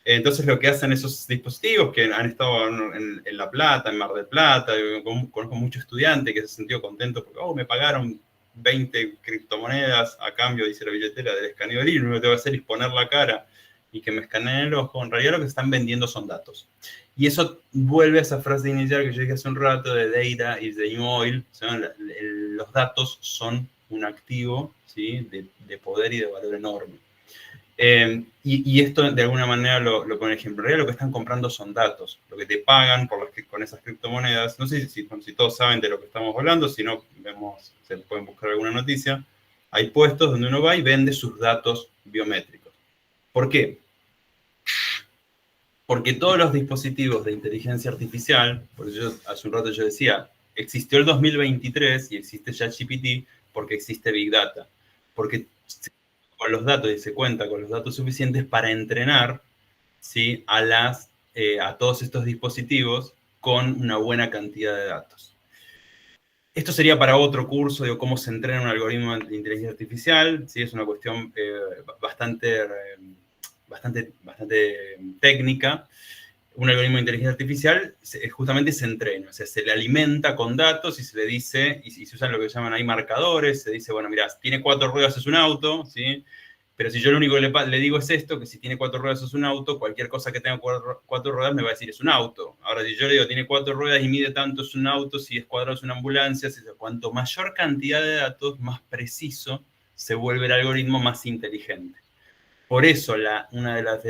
Entonces lo que hacen esos dispositivos que han estado en La Plata, en Mar del Plata, conozco muchos estudiantes que se han sentido contentos porque me pagaron 20 criptomonedas a cambio, dice la billetera, del escaneo del iris, lo que tengo que hacer es poner la cara y que me escaneen el ojo. En realidad lo que están vendiendo son datos. Y eso vuelve a esa frase inicial que yo dije hace un rato de data is the new oil. O sea, los datos son un activo, ¿sí? de poder y de valor enorme. Y esto de alguna manera lo pone ejemplo. En realidad lo que están comprando son datos. Lo que te pagan con esas criptomonedas. No sé si todos saben de lo que estamos hablando, si no, se pueden buscar alguna noticia. Hay puestos donde uno va y vende sus datos biométricos. ¿Por qué? Porque todos los dispositivos de inteligencia artificial, por eso hace un rato yo decía, existió el 2023 y existe ChatGPT porque existe Big Data. Porque con los datos y se cuenta con los datos suficientes para entrenar, ¿sí? a todos estos dispositivos con una buena cantidad de datos. Esto sería para otro curso, de cómo se entrena un algoritmo de inteligencia artificial, ¿sí? Es una cuestión bastante técnica. Un algoritmo de inteligencia artificial justamente se entrena, o sea, se le alimenta con datos y se le dice, y se usan lo que llaman ahí marcadores, se dice, bueno, mirá, tiene 4 ruedas es un auto, ¿sí? Pero si yo lo único que le digo es esto, que si tiene 4 ruedas es un auto, cualquier cosa que tenga 4 ruedas me va a decir es un auto. Ahora, si yo le digo tiene 4 ruedas y mide tanto es un auto, si es cuadrado es una ambulancia, cuanto mayor cantidad de datos, más preciso se vuelve el algoritmo, más inteligente. Por eso una de las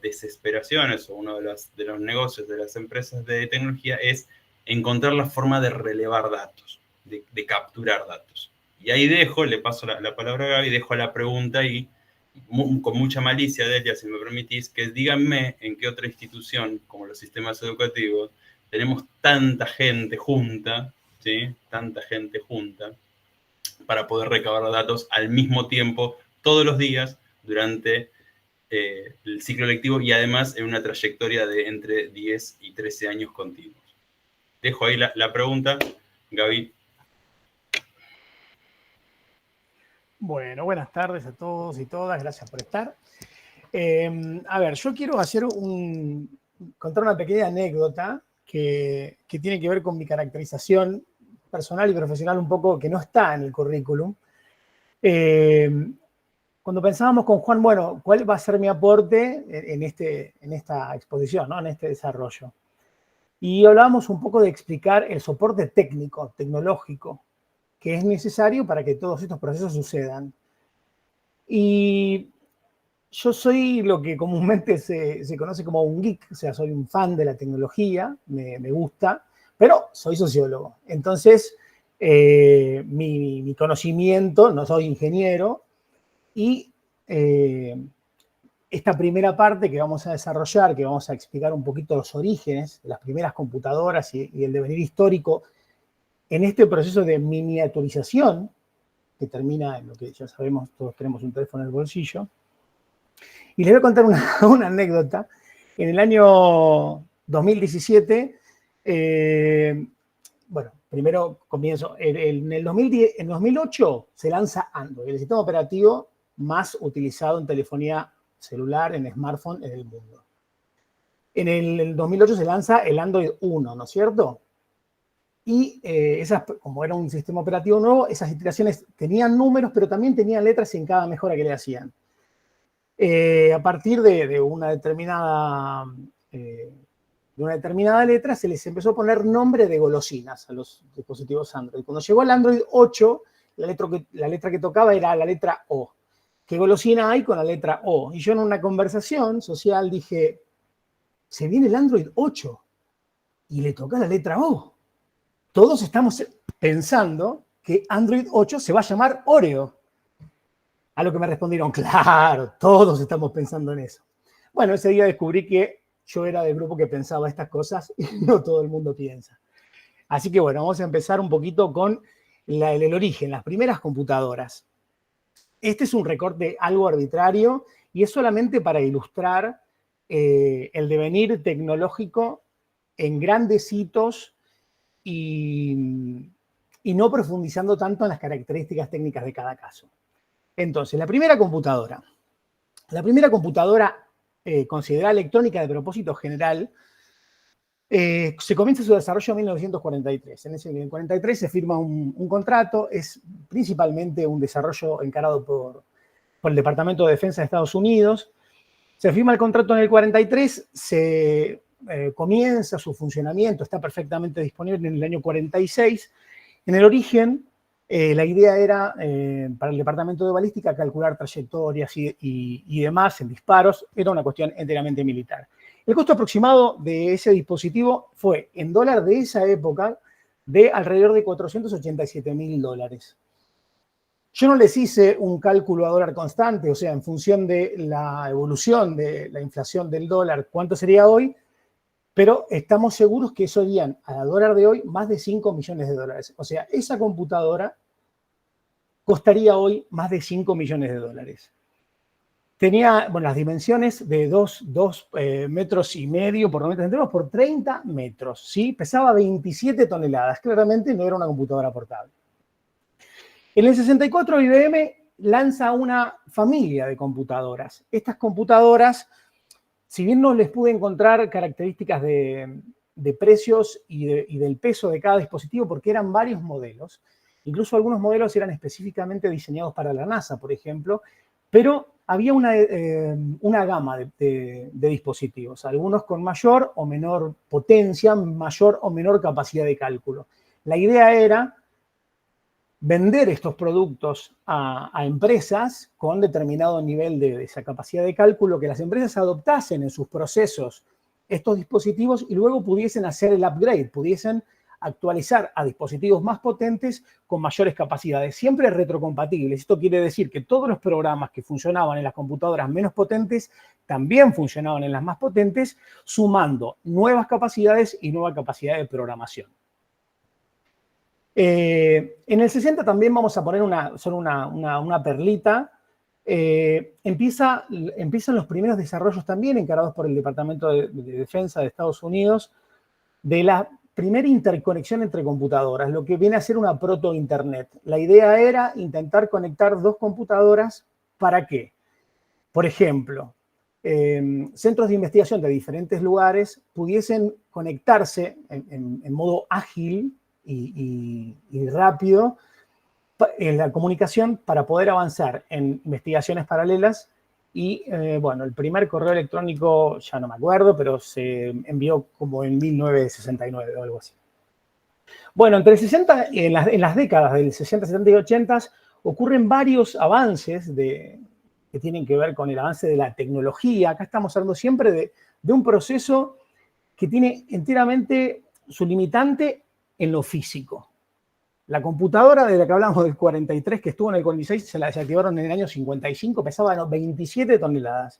desesperaciones o uno de los negocios de las empresas de tecnología es encontrar la forma de relevar datos, de capturar datos. Y ahí le paso la palabra a Gaby, dejo la pregunta ahí, con mucha malicia de ella, si me permitís, que díganme en qué otra institución, como los sistemas educativos, tenemos tanta gente junta, ¿sí? Tanta gente junta, para poder recabar datos al mismo tiempo, todos los días, durante el ciclo lectivo y además en una trayectoria de entre 10 y 13 años continuos. Dejo ahí la pregunta, Gaby. Bueno, buenas tardes a todos y todas, gracias por estar. A ver, yo quiero contar una pequeña anécdota que tiene que ver con mi caracterización personal y profesional un poco que no está en el currículum. Cuando pensábamos con Juan, bueno, ¿cuál va a ser mi aporte en esta exposición, ¿no? En este desarrollo? Y hablábamos un poco de explicar el soporte técnico, tecnológico, que es necesario para que todos estos procesos sucedan. Y Yo soy lo que comúnmente se conoce como un geek, o sea, soy un fan de la tecnología, me gusta, pero soy sociólogo. Entonces, mi conocimiento, no soy ingeniero, y esta primera parte que vamos a desarrollar, que vamos a explicar un poquito los orígenes de las primeras computadoras y el devenir histórico en este proceso de miniaturización, que termina en lo que ya sabemos, todos tenemos un teléfono en el bolsillo. Y les voy a contar una anécdota. En el año 2017, bueno, primero comienzo, en el 2010, en 2008 se lanza Android, el sistema operativo más utilizado en telefonía celular, en smartphone en el mundo. En el 2008 se lanza el Android 1, ¿no es cierto? Y como era un sistema operativo nuevo, esas iteraciones tenían números, pero también tenían letras en cada mejora que le hacían. A partir de una determinada letra se les empezó a poner nombre de golosinas a los dispositivos Android. Cuando llegó al Android 8, la letra que tocaba era la letra O. ¿Qué golosina hay con la letra O? Y yo en una conversación social dije, se viene el Android 8 y le toca la letra O. Todos estamos pensando que Android 8 se va a llamar Oreo. A lo que me respondieron, claro, todos estamos pensando en eso. Bueno, ese día descubrí que yo era del grupo que pensaba estas cosas y no todo el mundo piensa. Así que bueno, vamos a empezar un poquito con el origen, las primeras computadoras. Este es un recorte algo arbitrario y es solamente para ilustrar el devenir tecnológico en grandes hitos y no profundizando tanto en las características técnicas de cada caso. Entonces, la primera computadora considerada electrónica de propósito general, se comienza su desarrollo en 1943. En ese 1943 se firma un contrato, es principalmente un desarrollo encarado por el Departamento de Defensa de Estados Unidos. Se firma el contrato en el 43, se comienza su funcionamiento, está perfectamente disponible en el año 46. En el origen, la idea era, para el Departamento de Balística, calcular trayectorias y demás en disparos. Era una cuestión enteramente militar. El costo aproximado de ese dispositivo fue, en dólar de esa época, de alrededor de $487.000. Yo no les hice un cálculo a dólar constante, o sea, en función de la evolución de la inflación del dólar, cuánto sería hoy, pero estamos seguros que eso serían, a dólar de hoy, más de $5 millones. O sea, esa computadora costaría hoy más de $5 millones. Tenía, bueno, las dimensiones de 2 metros y medio por 90 centímetros por 30 metros, ¿sí? Pesaba 27 toneladas. Claramente no era una computadora portable. En el 64 IBM lanza una familia de computadoras. Estas computadoras, si bien no les pude encontrar características de precios y del peso de cada dispositivo, porque eran varios modelos, incluso algunos modelos eran específicamente diseñados para la NASA, por ejemplo, pero había una gama de dispositivos, algunos con mayor o menor potencia, mayor o menor capacidad de cálculo. La idea era vender estos productos a empresas con determinado nivel de esa capacidad de cálculo, que las empresas adoptasen en sus procesos estos dispositivos y luego pudiesen hacer el upgrade, pudiesen actualizar a dispositivos más potentes con mayores capacidades, siempre retrocompatibles. Esto quiere decir que todos los programas que funcionaban en las computadoras menos potentes también funcionaban en las más potentes, sumando nuevas capacidades y nueva capacidad de programación. En el 60 también vamos a poner solo una perlita. Empiezan los primeros desarrollos también encarados por el Departamento de Defensa de Estados Unidos de la primera interconexión entre computadoras, lo que viene a ser una proto-internet. La idea era intentar conectar dos computadoras. ¿Para qué? Por ejemplo, centros de investigación de diferentes lugares pudiesen conectarse en modo ágil y rápido en la comunicación para poder avanzar en investigaciones paralelas. Y, bueno, el primer correo electrónico, ya no me acuerdo, pero se envió como en 1969 o algo así. Bueno, entre el 60, en las décadas del 60, 70 y 80 ocurren varios avances que tienen que ver con el avance de la tecnología. Acá estamos hablando siempre de un proceso que tiene enteramente su limitante en lo físico. La computadora de la que hablamos del 43, que estuvo en el 46, se la desactivaron en el año 55, pesaba 27 toneladas.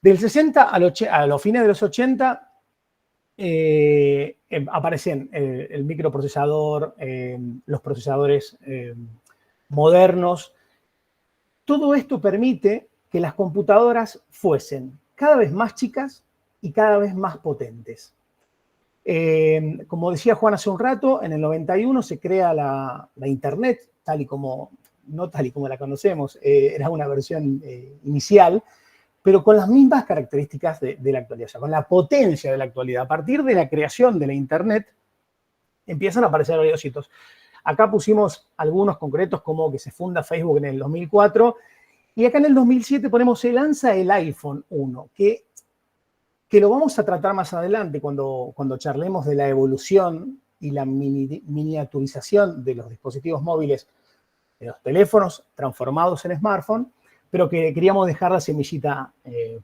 Del 60 a los fines de los 80 aparecen el microprocesador, los procesadores modernos. Todo esto permite que las computadoras fuesen cada vez más chicas y cada vez más potentes. Como decía Juan hace un rato, en el 91 se crea la Internet, no tal y como la conocemos, era una versión inicial, pero con las mismas características de la actualidad, o sea, con la potencia de la actualidad. A partir de la creación de la Internet, empiezan a aparecer varios hitos. Acá pusimos algunos concretos, como que se funda Facebook en el 2004, y acá en el 2007 se lanza el iPhone 1, que lo vamos a tratar más adelante cuando charlemos de la evolución y la miniaturización de los dispositivos móviles, de los teléfonos transformados en smartphone, pero que queríamos dejar la semillita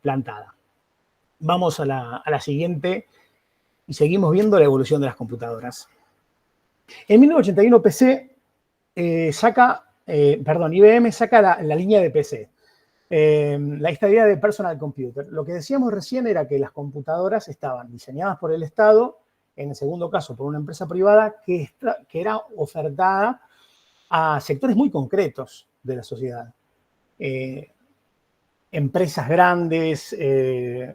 plantada. Vamos a la siguiente y seguimos viendo la evolución de las computadoras. En 1981 IBM saca la línea de PC. La idea de personal computer. Lo que decíamos recién era que las computadoras estaban diseñadas por el Estado, en el segundo caso por una empresa privada, que era ofertada a sectores muy concretos de la sociedad. Empresas grandes,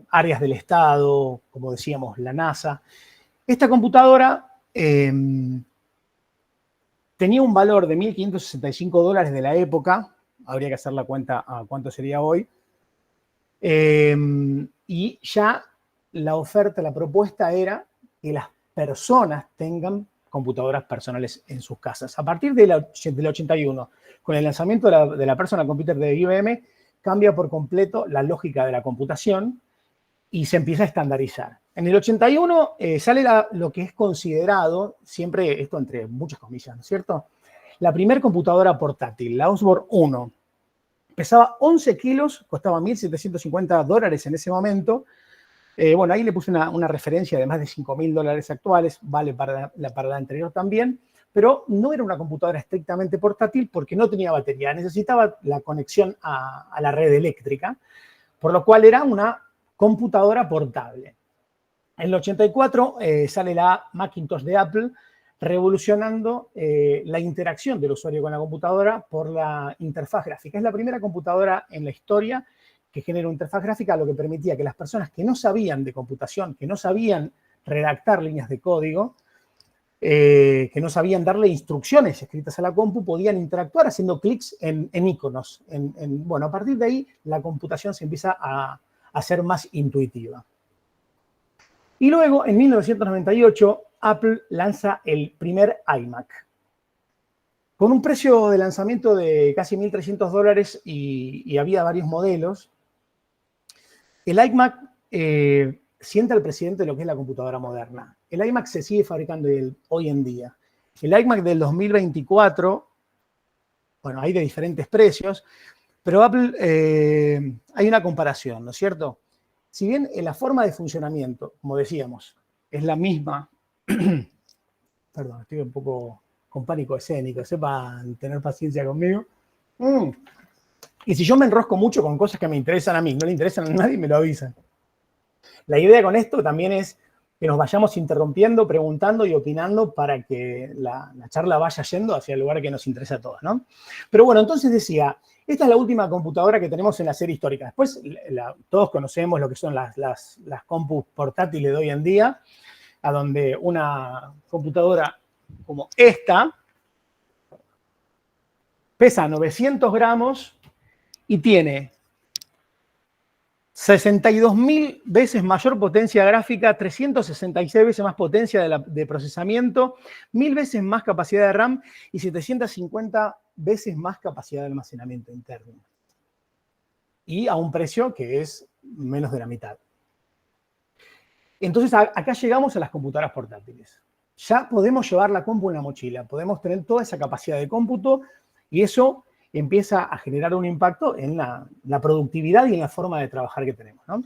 áreas del Estado, como decíamos, la NASA. Esta computadora tenía un valor de $1.565 de la época. Habría que hacer la cuenta a cuánto sería hoy. Y ya la oferta, la propuesta era que las personas tengan computadoras personales en sus casas. A partir del 81, con el lanzamiento de la Personal Computer de IBM, cambia por completo la lógica de la computación y se empieza a estandarizar. En el 81 sale lo que es considerado, siempre esto entre muchas comillas, ¿no es cierto?, la primera computadora portátil, la Osborne 1. Pesaba 11 kilos, costaba $1.750 en ese momento. Bueno, ahí le puse una referencia de más de $5.000 actuales, vale para la anterior también, pero no era una computadora estrictamente portátil porque no tenía batería, necesitaba la conexión a la red eléctrica, por lo cual era una computadora portable. En el 84 sale la Macintosh de Apple, revolucionando la interacción del usuario con la computadora por la interfaz gráfica. Es la primera computadora en la historia que genera una interfaz gráfica, lo que permitía que las personas que no sabían de computación, que no sabían redactar líneas de código, que no sabían darle instrucciones escritas a la compu, podían interactuar haciendo clics en iconos. Bueno, a partir de ahí la computación se empieza a hacer más intuitiva. Y luego, en 1998, Apple lanza el primer iMac. Con un precio de lanzamiento de casi $1.300 y había varios modelos, el iMac sienta al presidente de lo que es la computadora moderna. El iMac se sigue fabricando hoy en día. El iMac del 2024, bueno, hay de diferentes precios, pero Apple, hay una comparación, ¿no es cierto? Si bien en la forma de funcionamiento, como decíamos, es la misma, perdón, estoy un poco con pánico escénico, sepan tener paciencia conmigo. Y si yo me enrosco mucho con cosas que me interesan a mí, no le interesan a nadie, me lo avisan. La idea con esto también es que nos vayamos interrumpiendo, preguntando y opinando para que la charla vaya yendo hacia el lugar que nos interesa a todos, ¿no? Pero bueno, entonces decía, esta es la última computadora que tenemos en la serie histórica. Después todos conocemos lo que son las compus portátiles de hoy en día, a donde una computadora como esta pesa 900 gramos y tiene 62.000 veces mayor potencia gráfica, 366 veces más potencia de procesamiento, 1.000 veces más capacidad de RAM y 750 veces más capacidad de almacenamiento interno. Y a un precio que es menos de la mitad. Entonces, acá llegamos a las computadoras portátiles. Ya podemos llevar la compu en la mochila, podemos tener toda esa capacidad de cómputo y eso empieza a generar un impacto en la productividad y en la forma de trabajar que tenemos, ¿no?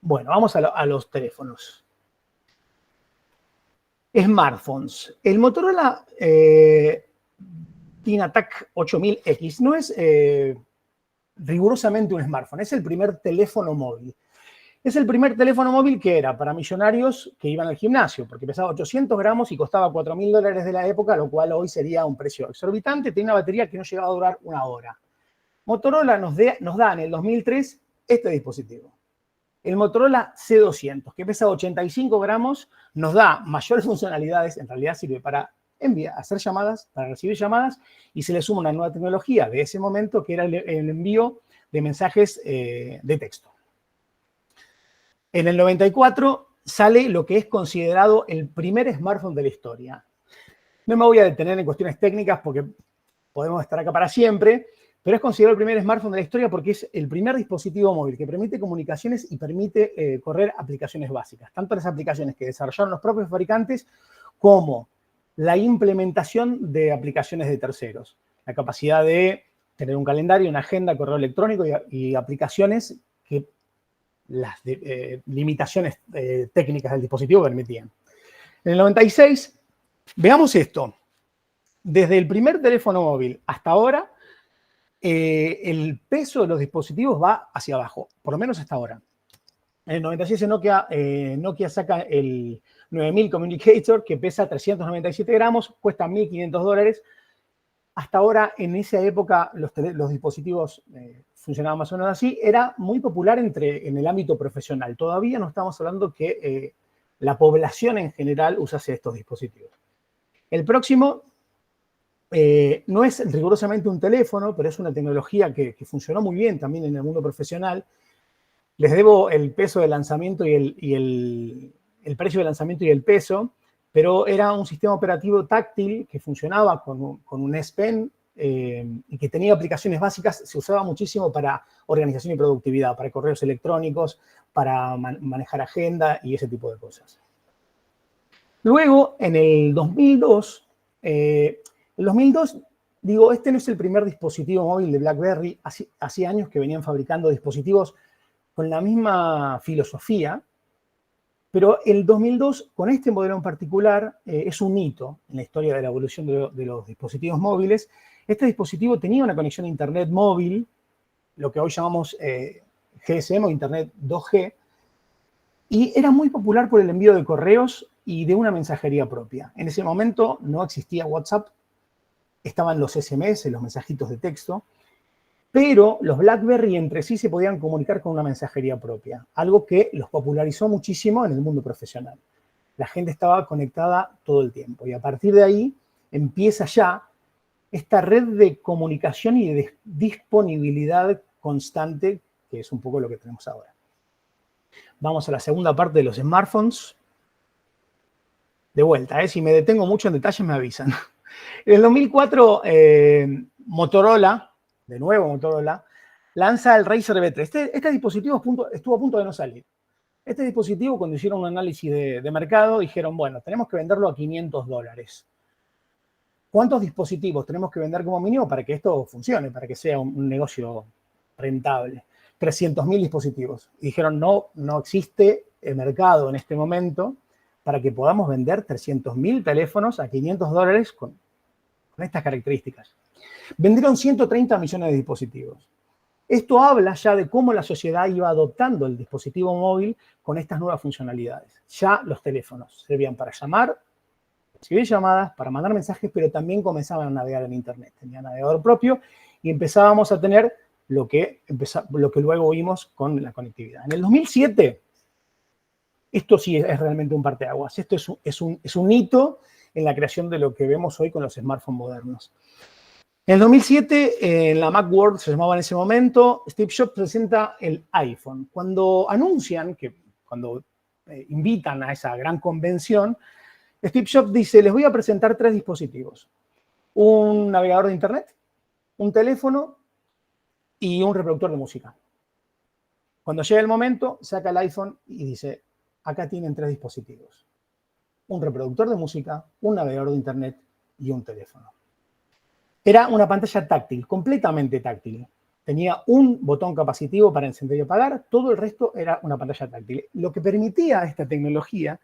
Bueno, vamos a los teléfonos. Smartphones. El Motorola ThinAttack 8000X no es rigurosamente un smartphone, es el primer teléfono móvil. Es el primer teléfono móvil que era para millonarios que iban al gimnasio, porque pesaba 800 gramos y costaba $4.000 de la época, lo cual hoy sería un precio exorbitante. Tenía una batería que no llegaba a durar una hora. Motorola nos da en el 2003 este dispositivo. El Motorola C200, que pesa 85 gramos, nos da mayores funcionalidades. En realidad sirve para hacer llamadas, para recibir llamadas, y se le suma una nueva tecnología de ese momento, que era el envío de mensajes de texto. En el 94 sale lo que es considerado el primer smartphone de la historia. No me voy a detener en cuestiones técnicas porque podemos estar acá para siempre, pero es considerado el primer smartphone de la historia porque es el primer dispositivo móvil que permite comunicaciones y permite correr aplicaciones básicas. Tanto las aplicaciones que desarrollaron los propios fabricantes como la implementación de aplicaciones de terceros. La capacidad de tener un calendario, una agenda, correo electrónico y aplicaciones que las limitaciones técnicas del dispositivo permitían. En el 96, veamos esto. Desde el primer teléfono móvil hasta ahora, el peso de los dispositivos va hacia abajo, por lo menos hasta ahora. En el 96 Nokia saca el 9000 Communicator, que pesa 397 gramos, cuesta $1.500. Hasta ahora, en esa época, los dispositivos funcionaban más o menos así. Era muy popular en el ámbito profesional. Todavía no estamos hablando que la población en general usase estos dispositivos. El próximo no es rigurosamente un teléfono, pero es una tecnología que funcionó muy bien también en el mundo profesional. Les debo el peso de lanzamiento y el precio de lanzamiento y el peso, pero era un sistema operativo táctil que funcionaba con un S Pen y que tenía aplicaciones básicas. Se usaba muchísimo para organización y productividad, para correos electrónicos, para manejar agenda y ese tipo de cosas. Luego, en el 2002, digo, este no es el primer dispositivo móvil de BlackBerry. Hacía años que venían fabricando dispositivos con la misma filosofía, pero el 2002, con este modelo en particular, es un hito en la historia de la evolución de los dispositivos móviles. Este dispositivo tenía una conexión a Internet móvil, lo que hoy llamamos GSM o Internet 2G, y era muy popular por el envío de correos y de una mensajería propia. En ese momento no existía WhatsApp, estaban los SMS, los mensajitos de texto, pero los BlackBerry entre sí se podían comunicar con una mensajería propia, algo que los popularizó muchísimo en el mundo profesional. La gente estaba conectada todo el tiempo y a partir de ahí empieza ya esta red de comunicación y de disponibilidad constante, que es un poco lo que tenemos ahora. Vamos a la segunda parte de los smartphones. De vuelta, si me detengo mucho en detalles me avisan. En el 2004, Motorola, de nuevo Motorola, lanza el Razr V3. Este dispositivo estuvo a punto de no salir. Este dispositivo, cuando hicieron un análisis de mercado, dijeron, bueno, tenemos que venderlo a $500. ¿Cuántos dispositivos tenemos que vender como mínimo para que esto funcione, para que sea un negocio rentable? 300.000 dispositivos. Y dijeron, no existe el mercado en este momento para que podamos vender 300.000 teléfonos a $500 con estas características. Vendieron 130 millones de dispositivos. Esto habla ya de cómo la sociedad iba adoptando el dispositivo móvil con estas nuevas funcionalidades. Ya los teléfonos servían para llamar, recibir llamadas, para mandar mensajes, pero también comenzaban a navegar en Internet. Tenían navegador propio y empezábamos a tener lo que luego vimos con la conectividad. En el 2007, esto sí es realmente un parteaguas. Esto es un hito en la creación de lo que vemos hoy con los smartphones modernos. En el 2007, en la Macworld, se llamaba en ese momento, Steve Jobs presenta el iPhone. Cuando anuncian, cuando invitan a esa gran convención, Steve Jobs dice, les voy a presentar 3 dispositivos. Un navegador de Internet, un teléfono y un reproductor de música. Cuando llega el momento, saca el iPhone y dice, acá tienen 3 dispositivos. Un reproductor de música, un navegador de Internet y un teléfono. Era una pantalla táctil, completamente táctil. Tenía un botón capacitivo para encender y apagar, todo el resto era una pantalla táctil. Lo que permitía esta tecnología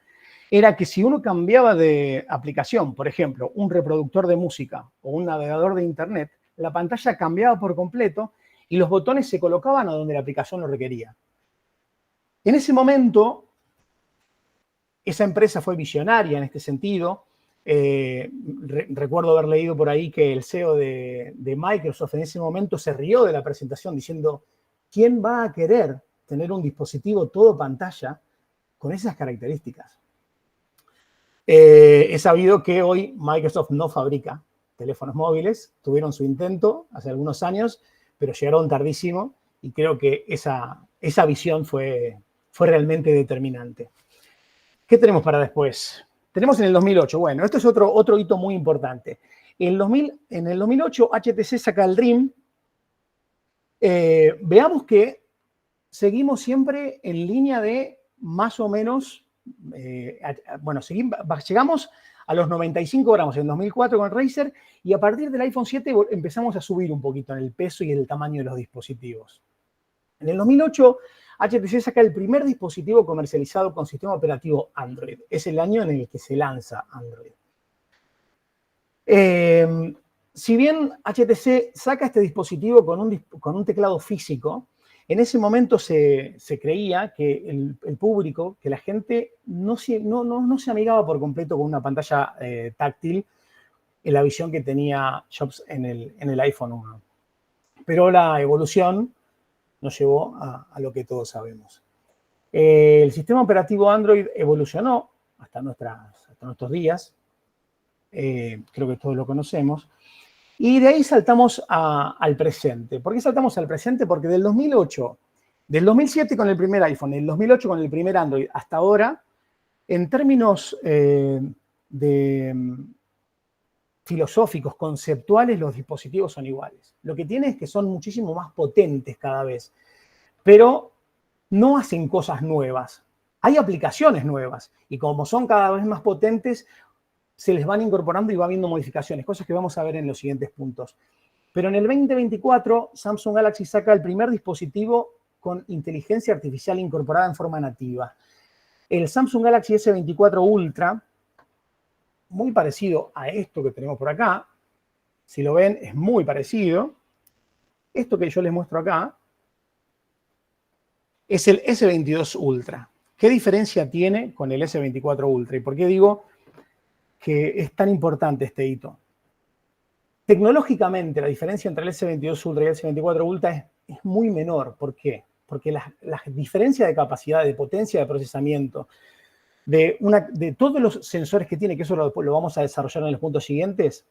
era que si uno cambiaba de aplicación, por ejemplo, un reproductor de música o un navegador de internet, la pantalla cambiaba por completo y los botones se colocaban a donde la aplicación lo requería. En ese momento, esa empresa fue visionaria en este sentido. Recuerdo haber leído por ahí que el CEO de Microsoft en ese momento se rió de la presentación diciendo, ¿quién va a querer tener un dispositivo todo pantalla con esas características? He sabido que hoy Microsoft no fabrica teléfonos móviles, tuvieron su intento hace algunos años, pero llegaron tardísimo y creo que esa visión fue realmente determinante. ¿Qué tenemos para después? Tenemos en el 2008, bueno, esto es otro hito muy importante. En el 2008 HTC saca el Dream. Veamos que seguimos siempre en línea de más o menos, bueno, llegamos a los 95 gramos en 2004 con el Razer y a partir del iPhone 7 empezamos a subir un poquito en el peso y el tamaño de los dispositivos. En el 2008, HTC saca el primer dispositivo comercializado con sistema operativo Android. Es el año en el que se lanza Android. Si bien HTC saca este dispositivo con un teclado físico, en ese momento se creía que el público, que la gente no se amigaba por completo con una pantalla táctil en la visión que tenía Jobs en el iPhone 1. Pero la evolución nos llevó a lo que todos sabemos. El sistema operativo Android evolucionó hasta nuestros días. Creo que todos lo conocemos. Y de ahí saltamos al presente. ¿Por qué saltamos al presente? Porque del 2007 con el primer iPhone, del 2008 con el primer Android, hasta ahora, en términos filosóficos, conceptuales, los dispositivos son iguales. Lo que tiene es que son muchísimo más potentes cada vez, pero no hacen cosas nuevas. Hay aplicaciones nuevas y como son cada vez más potentes, se les van incorporando y va habiendo modificaciones, cosas que vamos a ver en los siguientes puntos. Pero en el 2024, Samsung Galaxy saca el primer dispositivo con inteligencia artificial incorporada en forma nativa. El Samsung Galaxy S24 Ultra, muy parecido a esto que tenemos por acá. Si lo ven, es muy parecido. Esto que yo les muestro acá es el S22 Ultra. ¿Qué diferencia tiene con el S24 Ultra? ¿Y por qué digo que es tan importante este hito? Tecnológicamente, la diferencia entre el S22 Ultra y el S24 Ultra es muy menor. ¿Por qué? Porque la diferencia de capacidad, de potencia de procesamiento, de todos los sensores que tiene, que eso lo vamos a desarrollar en los puntos siguientes,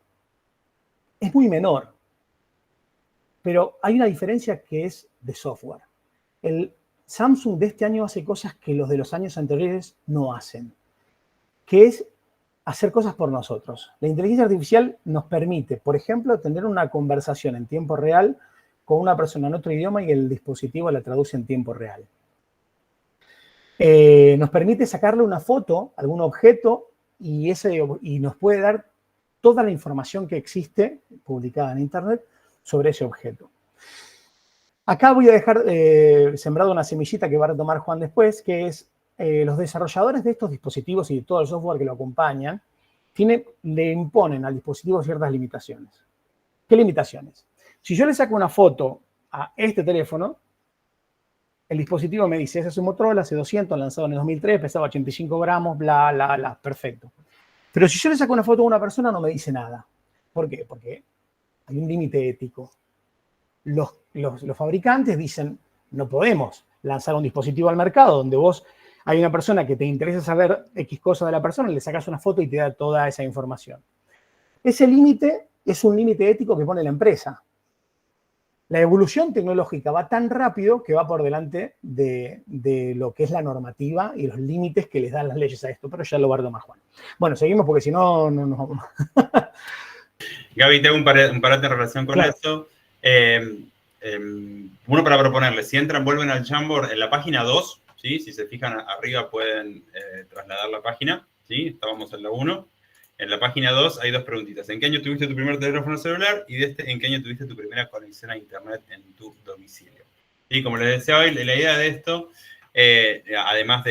es muy menor. Pero hay una diferencia que es de software. El Samsung de este año hace cosas que los de los años anteriores no hacen, que es hacer cosas por nosotros. La inteligencia artificial nos permite, por ejemplo, tener una conversación en tiempo real con una persona en otro idioma y el dispositivo la traduce en tiempo real. Nos permite sacarle una foto a algún objeto y nos puede dar toda la información que existe publicada en Internet sobre ese objeto. Acá voy a dejar sembrado una semillita que va a retomar Juan después, que es los desarrolladores de estos dispositivos y todo el software que lo acompañan le imponen al dispositivo ciertas limitaciones. ¿Qué limitaciones? Si yo le saco una foto a este teléfono, el dispositivo me dice, ese es un Motorola C200 lanzado en el 2003, pesaba 85 gramos, bla, bla, bla, perfecto. Pero si yo le saco una foto a una persona, no me dice nada. ¿Por qué? Porque hay un límite ético. Los fabricantes dicen, no podemos lanzar un dispositivo al mercado donde hay una persona que te interesa saber X cosa de la persona, le sacas una foto y te da toda esa información. Ese límite es un límite ético que pone la empresa. La evolución tecnológica va tan rápido que va por delante de lo que es la normativa y los límites que les dan las leyes a esto, pero ya lo va a retomar Juan. Bueno, seguimos porque si no, no nos vamos. Gaby, te hago un parate en relación con esto. Uno para proponerles, si entran, vuelven al Jamboard en la página 2, ¿sí? Si se fijan arriba pueden trasladar la página, ¿sí? Estábamos en la 1. En la página 2 hay 2 preguntitas. ¿En qué año tuviste tu primer teléfono celular? Y ¿en qué año tuviste tu primera conexión a Internet en tu domicilio? Y como les decía hoy, la idea de esto, además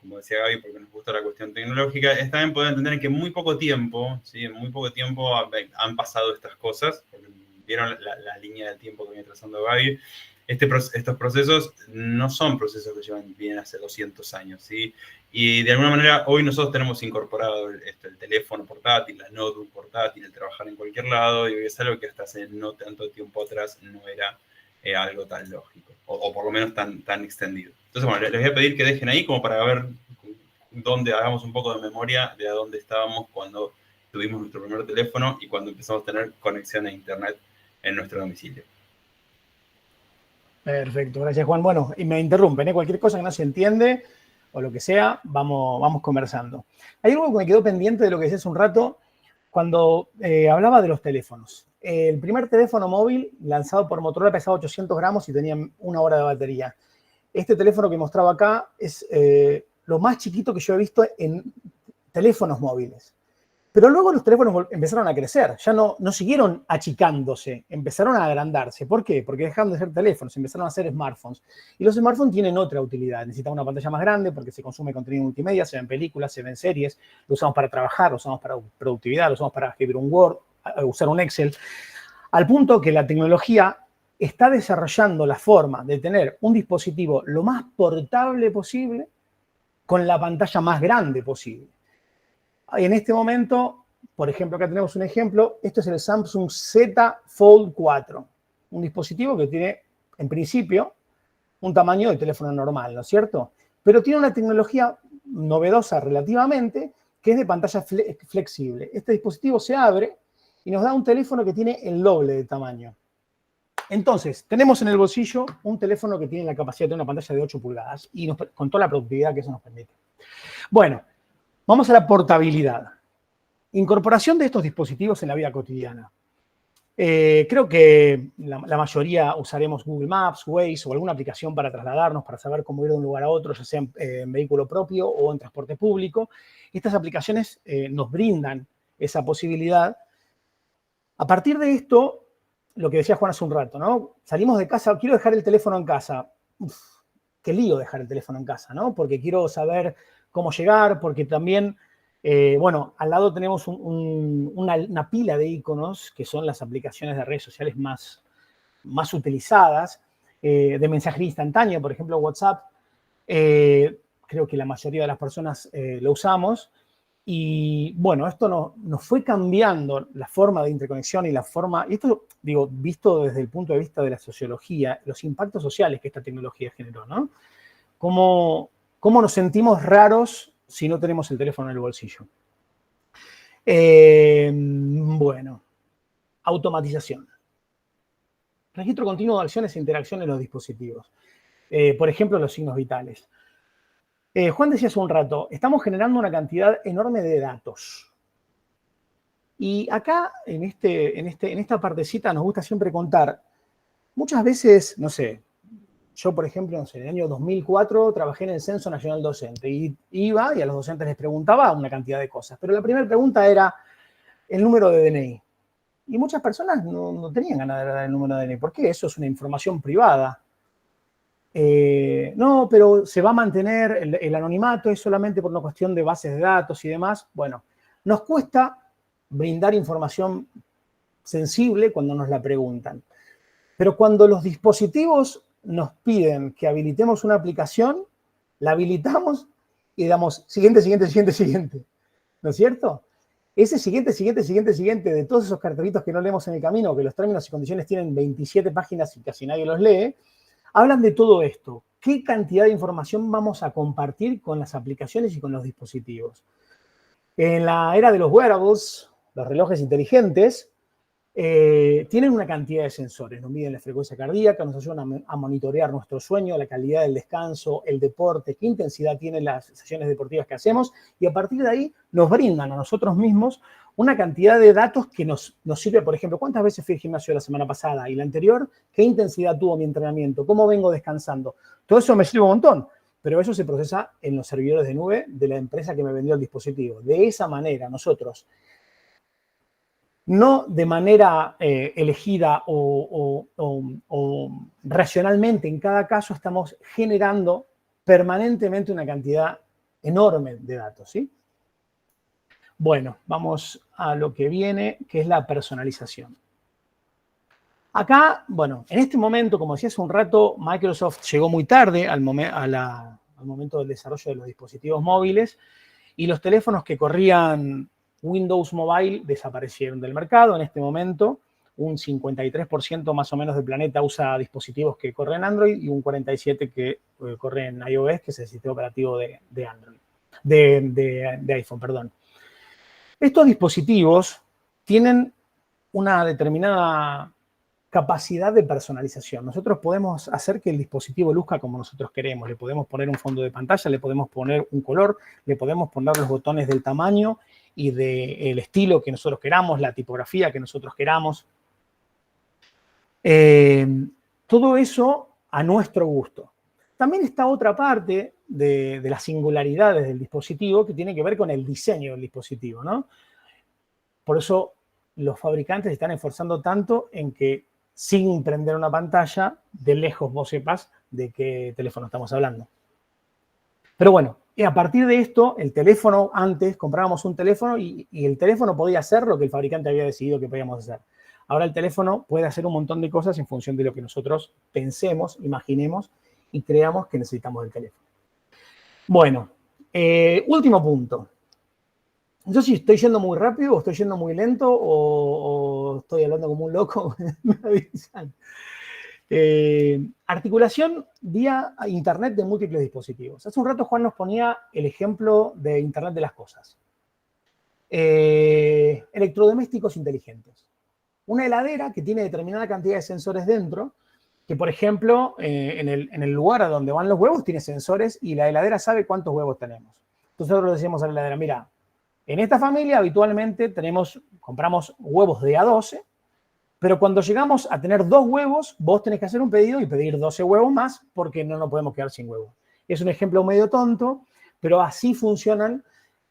como decía Gaby, porque nos gusta la cuestión tecnológica, es también poder entender que en muy poco tiempo, ¿sí? En muy poco tiempo han pasado estas cosas. Vieron la línea del tiempo que viene trazando Gaby. Estos procesos no son procesos que vienen hace 200 años, ¿sí? Y de alguna manera hoy nosotros tenemos incorporado el teléfono portátil, la notebook portátil, el trabajar en cualquier lado, y hoy es algo que hasta hace no tanto tiempo atrás no era algo tan lógico, o por lo menos tan extendido. Entonces, bueno, les voy a pedir que dejen ahí como para ver dónde hagamos un poco de memoria de a dónde estábamos cuando tuvimos nuestro primer teléfono y cuando empezamos a tener conexión a Internet en nuestro domicilio. Perfecto, gracias Juan. Bueno, y me interrumpen, cualquier cosa que no se entiende o lo que sea, vamos conversando. Hay algo que me quedó pendiente de lo que decía hace un rato cuando hablaba de los teléfonos. El primer teléfono móvil lanzado por Motorola pesaba 800 gramos y tenía 1 hora de batería. Este teléfono que mostraba acá es lo más chiquito que yo he visto en teléfonos móviles. Pero luego los teléfonos empezaron a crecer, ya no siguieron achicándose, empezaron a agrandarse. ¿Por qué? Porque dejaron de ser teléfonos, empezaron a ser smartphones. Y los smartphones tienen otra utilidad, necesitan una pantalla más grande porque se consume contenido multimedia, se ven películas, se ven series, lo usamos para trabajar, lo usamos para productividad, lo usamos para escribir un Word, usar un Excel. Al punto que la tecnología está desarrollando la forma de tener un dispositivo lo más portable posible con la pantalla más grande posible. En este momento, por ejemplo, acá tenemos un ejemplo. Esto es el Samsung Z Fold 4. Un dispositivo que tiene, en principio, un tamaño de teléfono normal, ¿no es cierto? Pero tiene una tecnología novedosa relativamente, que es de pantalla flexible. Este dispositivo se abre y nos da un teléfono que tiene el doble de tamaño. Entonces, tenemos en el bolsillo un teléfono que tiene la capacidad de tener una pantalla de 8 pulgadas y con toda la productividad que eso nos permite. Bueno, vamos a la portabilidad. Incorporación de estos dispositivos en la vida cotidiana. Creo que la mayoría usaremos Google Maps, Waze o alguna aplicación para trasladarnos, para saber cómo ir de un lugar a otro, ya sea en vehículo propio o en transporte público. Estas aplicaciones nos brindan esa posibilidad. A partir de esto, lo que decía Juan hace un rato, ¿no? Salimos de casa, quiero dejar el teléfono en casa. Uf, qué lío dejar el teléfono en casa, ¿no? Porque quiero saber cómo llegar, porque también, bueno, al lado tenemos una pila de iconos que son las aplicaciones de redes sociales más utilizadas, de mensajería instantánea, por ejemplo, WhatsApp. Creo que la mayoría de las personas lo usamos. Y bueno, esto nos fue cambiando la forma de interconexión y la forma, y esto, digo, visto desde el punto de vista de la sociología, los impactos sociales que esta tecnología generó, ¿no? Cómo nos sentimos raros si no tenemos el teléfono en el bolsillo. Bueno, automatización. Registro continuo de acciones e interacciones en los dispositivos. Por ejemplo, los signos vitales. Juan decía hace un rato, estamos generando una cantidad enorme de datos. Y acá, en esta partecita, nos gusta siempre contar. Muchas veces, no sé, yo, por ejemplo, no sé, en el año 2004 trabajé en el Censo Nacional Docente y iba y a los docentes les preguntaba una cantidad de cosas. Pero la primera pregunta era el número de DNI. Y muchas personas no tenían ganas de dar el número de DNI. ¿Por qué? Eso es una información privada. No, pero se va a mantener el anonimato, es solamente por una cuestión de bases de datos y demás. Bueno, nos cuesta brindar información sensible cuando nos la preguntan. Pero cuando los dispositivos nos piden que habilitemos una aplicación, la habilitamos y damos siguiente, siguiente, siguiente, siguiente. ¿No es cierto? Ese siguiente, siguiente, siguiente, siguiente de todos esos cartelitos que no leemos en el camino, que los términos y condiciones tienen 27 páginas y casi nadie los lee, hablan de todo esto. ¿Qué cantidad de información vamos a compartir con las aplicaciones y con los dispositivos? En la era de los wearables, los relojes inteligentes, tienen una cantidad de sensores. Nos miden la frecuencia cardíaca, nos ayudan a monitorear nuestro sueño, la calidad del descanso, el deporte, qué intensidad tienen las sesiones deportivas que hacemos, y a partir de ahí nos brindan a nosotros mismos una cantidad de datos que nos sirve, por ejemplo, ¿cuántas veces fui al gimnasio la semana pasada y la anterior? ¿Qué intensidad tuvo mi entrenamiento? ¿Cómo vengo descansando? Todo eso me sirve un montón. pero eso se procesa en los servidores de nube de la empresa que me vendió el dispositivo. De esa manera, nosotros, no de manera elegida o racionalmente en cada caso, estamos generando permanentemente una cantidad enorme de datos, ¿sí? Bueno, vamos a lo que viene, que es la personalización. Acá, bueno, en este momento, como decía hace un rato, Microsoft llegó muy tarde al momento del desarrollo de los dispositivos móviles y los teléfonos que corrían Windows Mobile desaparecieron del mercado. En este momento, un 53% más o menos del planeta usa dispositivos que corren Android y un 47% que corren iOS, que es el sistema operativo de Android, de iPhone, perdón. Estos dispositivos tienen una determinada capacidad de personalización. Nosotros podemos hacer que el dispositivo luzca como nosotros queremos. Le podemos poner un fondo de pantalla, le podemos poner un color, le podemos poner los botones del tamaño y del estilo que nosotros queramos, la tipografía que nosotros queramos. Todo eso a nuestro gusto. También está otra parte de las singularidades del dispositivo que tiene que ver con el diseño del dispositivo, ¿no? Por eso los fabricantes están esforzando tanto en que sin prender una pantalla, de lejos vos sepas de qué teléfono estamos hablando. Pero bueno, a partir de esto, el teléfono, antes comprábamos un teléfono y el teléfono podía hacer lo que el fabricante había decidido que podíamos hacer. Ahora el teléfono puede hacer un montón de cosas en función de lo que nosotros pensemos, imaginemos y creamos que necesitamos del teléfono. Bueno, último punto. Yo si estoy yendo muy rápido o estoy yendo muy lento o estoy hablando como un loco, me avisan. Articulación vía Internet de múltiples dispositivos. Hace un rato Juan nos ponía el ejemplo de Internet de las cosas. Electrodomésticos inteligentes. Una heladera que tiene determinada cantidad de sensores dentro, que por ejemplo, en el lugar a donde van los huevos tiene sensores y la heladera sabe cuántos huevos tenemos. Entonces nosotros le decimos a la heladera, mira, en esta familia habitualmente compramos huevos de A12, pero cuando llegamos a tener 2 huevos, vos tenés que hacer un pedido y pedir 12 huevos más porque no nos podemos quedar sin huevos. Es un ejemplo medio tonto, pero así funcionan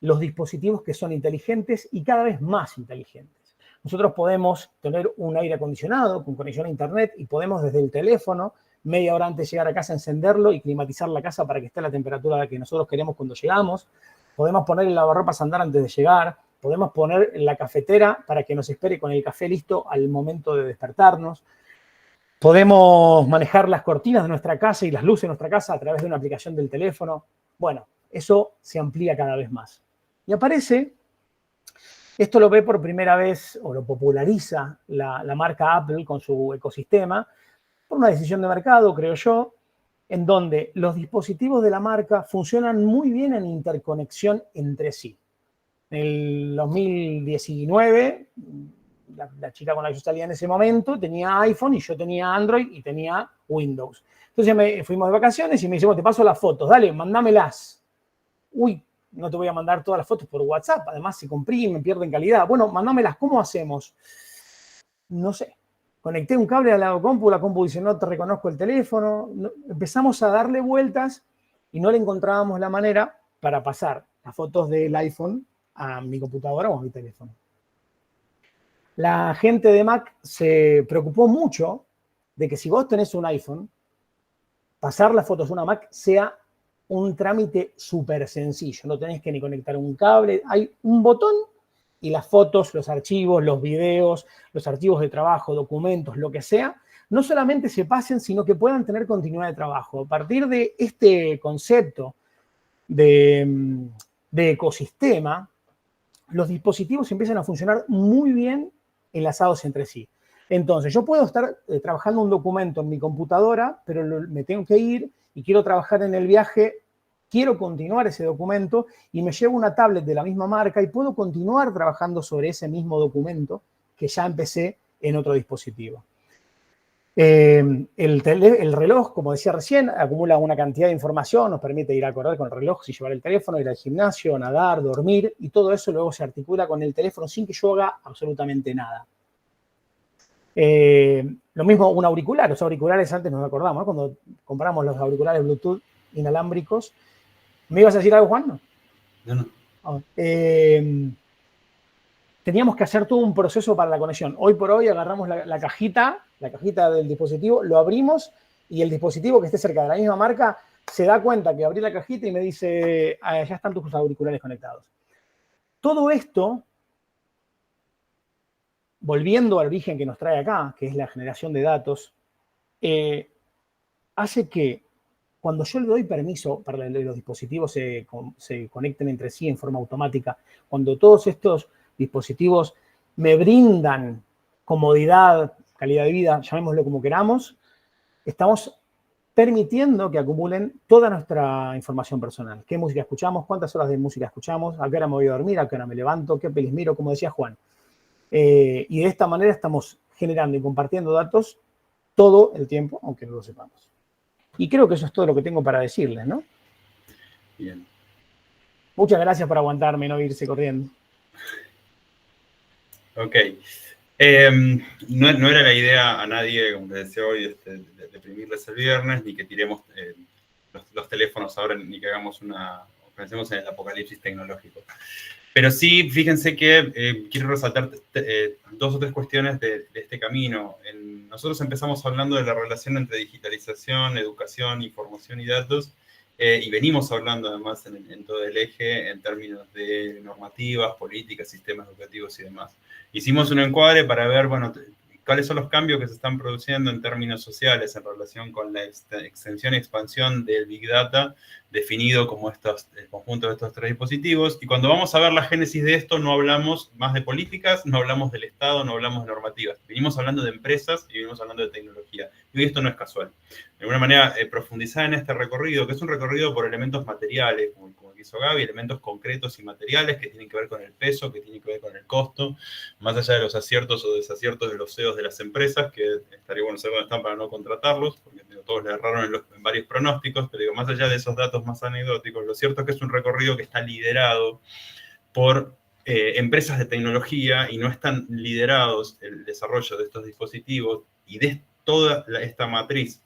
los dispositivos que son inteligentes y cada vez más inteligentes. Nosotros podemos tener un aire acondicionado con conexión a internet y podemos desde el teléfono, media hora antes de llegar a casa, encenderlo y climatizar la casa para que esté a la temperatura a la que nosotros queremos cuando llegamos. Podemos poner el lavarropas a andar antes de llegar. Podemos poner la cafetera para que nos espere con el café listo al momento de despertarnos. Podemos manejar las cortinas de nuestra casa y las luces de nuestra casa a través de una aplicación del teléfono. Bueno, eso se amplía cada vez más. Y aparece, esto lo ve por primera vez o lo populariza la marca Apple con su ecosistema, por una decisión de mercado, creo yo, en donde los dispositivos de la marca funcionan muy bien en interconexión entre sí. En el 2019, la chica con la que yo salía en ese momento tenía iPhone y yo tenía Android y tenía Windows. Entonces fuimos de vacaciones y me dice, bueno, te paso las fotos, dale, mandámelas. Uy, no te voy a mandar todas las fotos por WhatsApp, además se comprimen, pierden calidad. Bueno, mandámelas, ¿cómo hacemos? No sé. Conecté un cable a la compu dice, no te reconozco el teléfono. Empezamos a darle vueltas y no le encontrábamos la manera para pasar las fotos del iPhone a mi computadora o a mi teléfono. La gente de Mac se preocupó mucho de que si vos tenés un iPhone, pasar las fotos a una Mac sea un trámite súper sencillo. No tenés que ni conectar un cable. Hay un botón y las fotos, los archivos, los videos, los archivos de trabajo, documentos, lo que sea, no solamente se pasen, sino que puedan tener continuidad de trabajo. A partir de este concepto de ecosistema, los dispositivos empiezan a funcionar muy bien enlazados entre sí. Entonces, yo puedo estar trabajando un documento en mi computadora, pero me tengo que ir y quiero trabajar en el viaje, quiero continuar ese documento y me llevo una tablet de la misma marca y puedo continuar trabajando sobre ese mismo documento que ya empecé en otro dispositivo. El reloj, como decía recién, acumula una cantidad de información, nos permite ir a correr con el reloj, si llevar el teléfono, ir al gimnasio, nadar, dormir, y todo eso luego se articula con el teléfono sin que yo haga absolutamente nada. Lo mismo un auricular, los auriculares antes nos acordamos, ¿no? Cuando compramos los auriculares Bluetooth inalámbricos. ¿Me ibas a decir algo, Juan? No. Teníamos que hacer todo un proceso para la conexión. Hoy por hoy agarramos la cajita del dispositivo, lo abrimos y el dispositivo que esté cerca de la misma marca se da cuenta que abrí la cajita y me dice, ya están tus auriculares conectados. Todo esto, volviendo al origen que nos trae acá, que es la generación de datos, hace que cuando yo le doy permiso para que los dispositivos se conecten entre sí en forma automática, cuando todos estos dispositivos me brindan comodidad, calidad de vida, llamémoslo como queramos, estamos permitiendo que acumulen toda nuestra información personal. ¿Qué música escuchamos? ¿Cuántas horas de música escuchamos? ¿A qué hora me voy a dormir? ¿A qué hora me levanto? ¿Qué pelis miro? Como decía Juan. Y de esta manera estamos generando y compartiendo datos todo el tiempo, aunque no lo sepamos. Y creo que eso es todo lo que tengo para decirles, ¿no? Bien. Muchas gracias por aguantarme y no irse corriendo. Ok. No era la idea a nadie, como les decía hoy, de deprimirles el viernes, ni que tiremos los teléfonos ahora, ni que hagamos pensemos en el apocalipsis tecnológico. Pero sí, fíjense que quiero resaltar 2 o 3 cuestiones de este camino. Nosotros empezamos hablando de la relación entre digitalización, educación, información y datos, y venimos hablando además en todo el eje en términos de normativas, políticas, sistemas educativos y demás. Hicimos un encuadre para ver, bueno, cuáles son los cambios que se están produciendo en términos sociales en relación con la extensión y expansión del Big Data, definido como el conjunto de estos 3 dispositivos. Y cuando vamos a ver la génesis de esto, no hablamos más de políticas, no hablamos del Estado, no hablamos de normativas. Venimos hablando de empresas y venimos hablando de tecnología. Y hoy esto no es casual. De alguna manera, profundizar en este recorrido, que es un recorrido por elementos materiales, como hizo Gaby, elementos concretos y materiales que tienen que ver con el peso, que tienen que ver con el costo, más allá de los aciertos o desaciertos de los CEOs de las empresas, que estaría bueno saber dónde están para no contratarlos, porque todos le erraron en varios pronósticos, pero digo, más allá de esos datos más anecdóticos, lo cierto es que es un recorrido que está liderado por empresas de tecnología y no están liderados el desarrollo de estos dispositivos y de toda esta matriz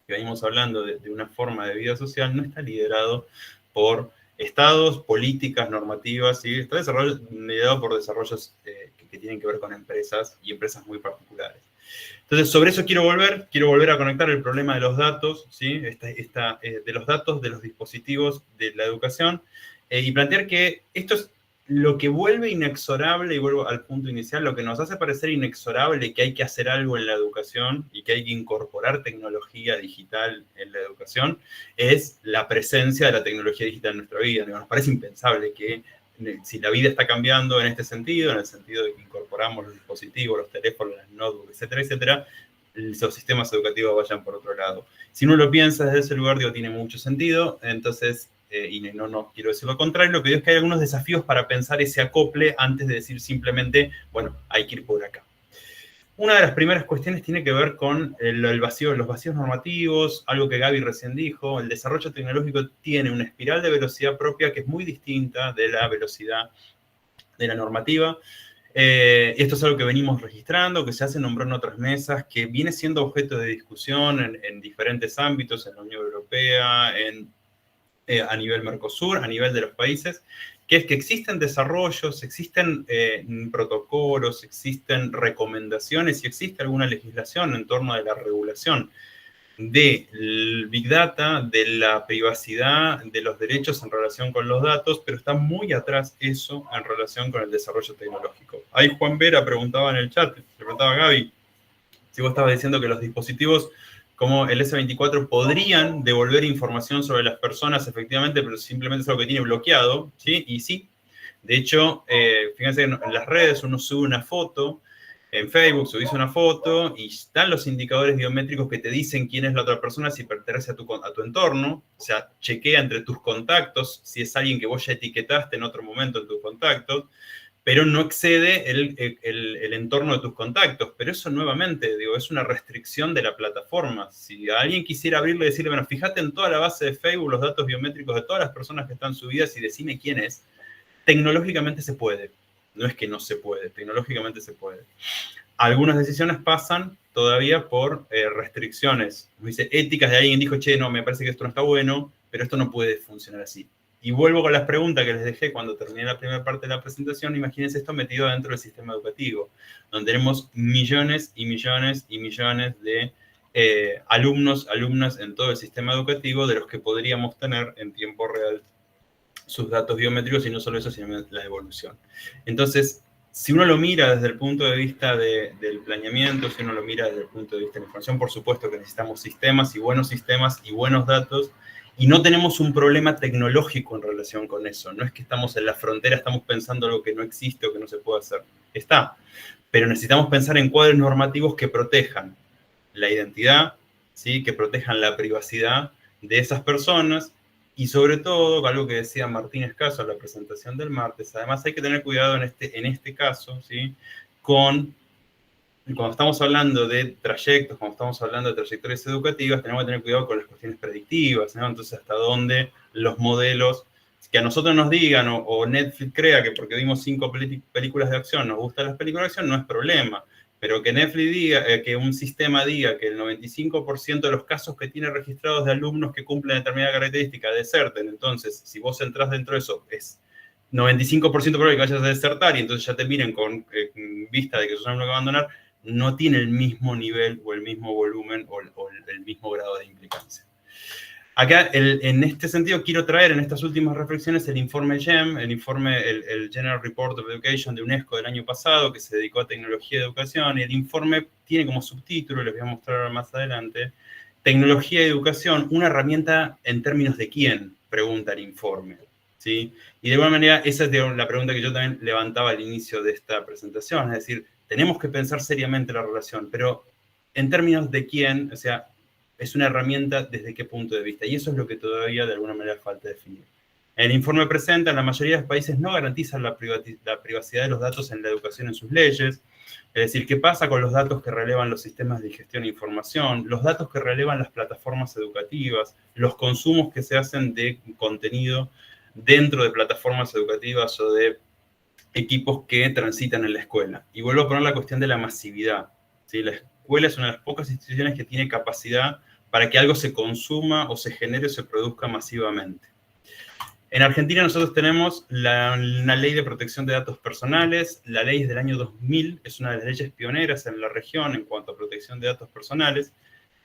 que venimos hablando de una forma de vida social, no está liderado por estados, políticas, normativas, y está liderado por desarrollos que tienen que ver con empresas y empresas muy particulares. Entonces, sobre eso quiero volver a conectar el problema de los datos, ¿sí? De los datos de los dispositivos de la educación, y plantear que esto es lo que vuelve inexorable, y vuelvo al punto inicial, lo que nos hace parecer inexorable que hay que hacer algo en la educación y que hay que incorporar tecnología digital en la educación, es la presencia de la tecnología digital en nuestra vida. Nos parece impensable que si la vida está cambiando en este sentido, en el sentido de que incorporamos los dispositivos, los teléfonos, las notebooks, etcétera, etcétera, los sistemas educativos vayan por otro lado. Si uno lo piensa desde ese lugar, digo, tiene mucho sentido. Entonces, y no quiero decir lo contrario, lo que digo es que hay algunos desafíos para pensar ese acople antes de decir simplemente, bueno, hay que ir por acá. Una de las primeras cuestiones tiene que ver con los vacíos normativos, algo que Gaby recién dijo. El desarrollo tecnológico tiene una espiral de velocidad propia que es muy distinta de la velocidad de la normativa. Esto es algo que venimos registrando, que se nombró en otras mesas, que viene siendo objeto de discusión en diferentes ámbitos, en la Unión Europea, a nivel Mercosur, a nivel de los países, que es que existen desarrollos, existen protocolos, existen recomendaciones y existe alguna legislación en torno a la regulación del Big Data, de la privacidad, de los derechos en relación con los datos, pero está muy atrás eso en relación con el desarrollo tecnológico. Ahí Juan Vera preguntaba en el chat, le preguntaba a Gaby, si vos estabas diciendo que los dispositivos como el S24 podrían devolver información sobre las personas efectivamente, pero simplemente es algo que tiene bloqueado, ¿sí? Y sí, de hecho, fíjense en las redes uno sube una foto, en Facebook subís una foto y están los indicadores biométricos que te dicen quién es la otra persona, si pertenece a tu entorno, o sea, chequea entre tus contactos, si es alguien que vos ya etiquetaste en otro momento en tus contactos, pero no excede el entorno de tus contactos. Pero eso nuevamente, digo, es una restricción de la plataforma. Si alguien quisiera abrirle y decirle, bueno, fíjate en toda la base de Facebook los datos biométricos de todas las personas que están subidas y decime quién es, tecnológicamente se puede. No es que no se puede, tecnológicamente se puede. algunas decisiones pasan todavía por restricciones, dice, éticas de alguien dijo, che, no, me parece que esto no está bueno, pero esto no puede funcionar así. Y vuelvo con las preguntas que les dejé cuando terminé la primera parte de la presentación. Imagínense esto metido dentro del sistema educativo, donde tenemos millones y millones y millones de alumnos, alumnas en todo el sistema educativo, de los que podríamos tener en tiempo real sus datos biométricos, y no solo eso, sino la evolución. Entonces, si uno lo mira desde el punto de vista del planeamiento, si uno lo mira desde el punto de vista de la información, por supuesto que necesitamos sistemas y buenos datos, y no tenemos un problema tecnológico en relación con eso. No es que estamos en la frontera, estamos pensando algo que no existe o que no se puede hacer. Está. Pero necesitamos pensar en cuadros normativos que protejan la identidad, ¿sí? Que protejan la privacidad de esas personas, y sobre todo, algo que decía Martín Escaso en la presentación del martes, además hay que tener cuidado en este caso, ¿sí? Cuando estamos hablando de trayectos, cuando estamos hablando de trayectorias educativas, tenemos que tener cuidado con las cuestiones predictivas, ¿no? Entonces, hasta dónde los modelos que a nosotros nos digan, o Netflix crea que porque vimos 5 películas de acción nos gustan las películas de acción, no es problema. Pero que Netflix diga, que un sistema diga que el 95% de los casos que tiene registrados de alumnos que cumplen determinada característica deserten, entonces, si vos entras dentro de eso, es 95% probable que vayas a desertar, y entonces ya te miren con vista de que sos un alumno que va a abandonar, no tiene el mismo nivel o el mismo volumen o el mismo grado de implicancia. Acá, en este sentido, quiero traer en estas últimas reflexiones el informe GEM, el General Report of Education de UNESCO del año pasado, que se dedicó a tecnología de educación, y el informe tiene como subtítulo, les voy a mostrar más adelante, tecnología de educación, una herramienta en términos de quién, pregunta el informe, ¿sí? Y de alguna manera, esa es la pregunta que yo también levantaba al inicio de esta presentación, es decir, tenemos que pensar seriamente la relación, pero en términos de quién, o sea, es una herramienta desde qué punto de vista, y eso es lo que todavía de alguna manera falta definir. El informe presenta, la mayoría de los países no garantizan la privacidad de los datos en la educación en sus leyes, es decir, ¿qué pasa con los datos que relevan los sistemas de gestión de información, los datos que relevan las plataformas educativas, los consumos que se hacen de contenido dentro de plataformas educativas o de equipos que transitan en la escuela? Y vuelvo a poner la cuestión de la masividad, ¿sí? La escuela es una de las pocas instituciones que tiene capacidad para que algo se consuma o se genere o se produzca masivamente. En Argentina nosotros tenemos una ley de protección de datos personales. La ley es del año 2000, es una de las leyes pioneras en la región en cuanto a protección de datos personales,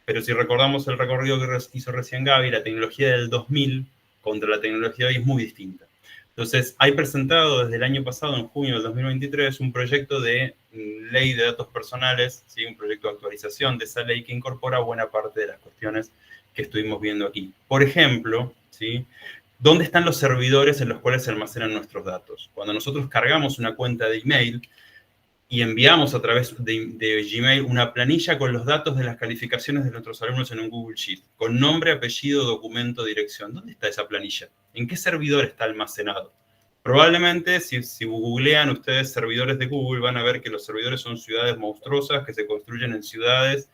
pero si recordamos el recorrido que hizo recién Gaby, la tecnología del 2000 contra la tecnología de hoy es muy distinta. Entonces, hay presentado desde el año pasado, en junio del 2023, un proyecto de ley de datos personales, ¿sí? Un proyecto de actualización de esa ley que incorpora buena parte de las cuestiones que estuvimos viendo aquí. Por ejemplo, ¿sí? ¿Dónde están los servidores en los cuales se almacenan nuestros datos? Cuando nosotros cargamos una cuenta de email y enviamos a través de Gmail una planilla con los datos de las calificaciones de nuestros alumnos en un Google Sheet, con nombre, apellido, documento, dirección. ¿Dónde está esa planilla? ¿En qué servidor está almacenado? Probablemente, si googlean ustedes servidores de Google, van a ver que los servidores son ciudades monstruosas que se construyen en ciudades.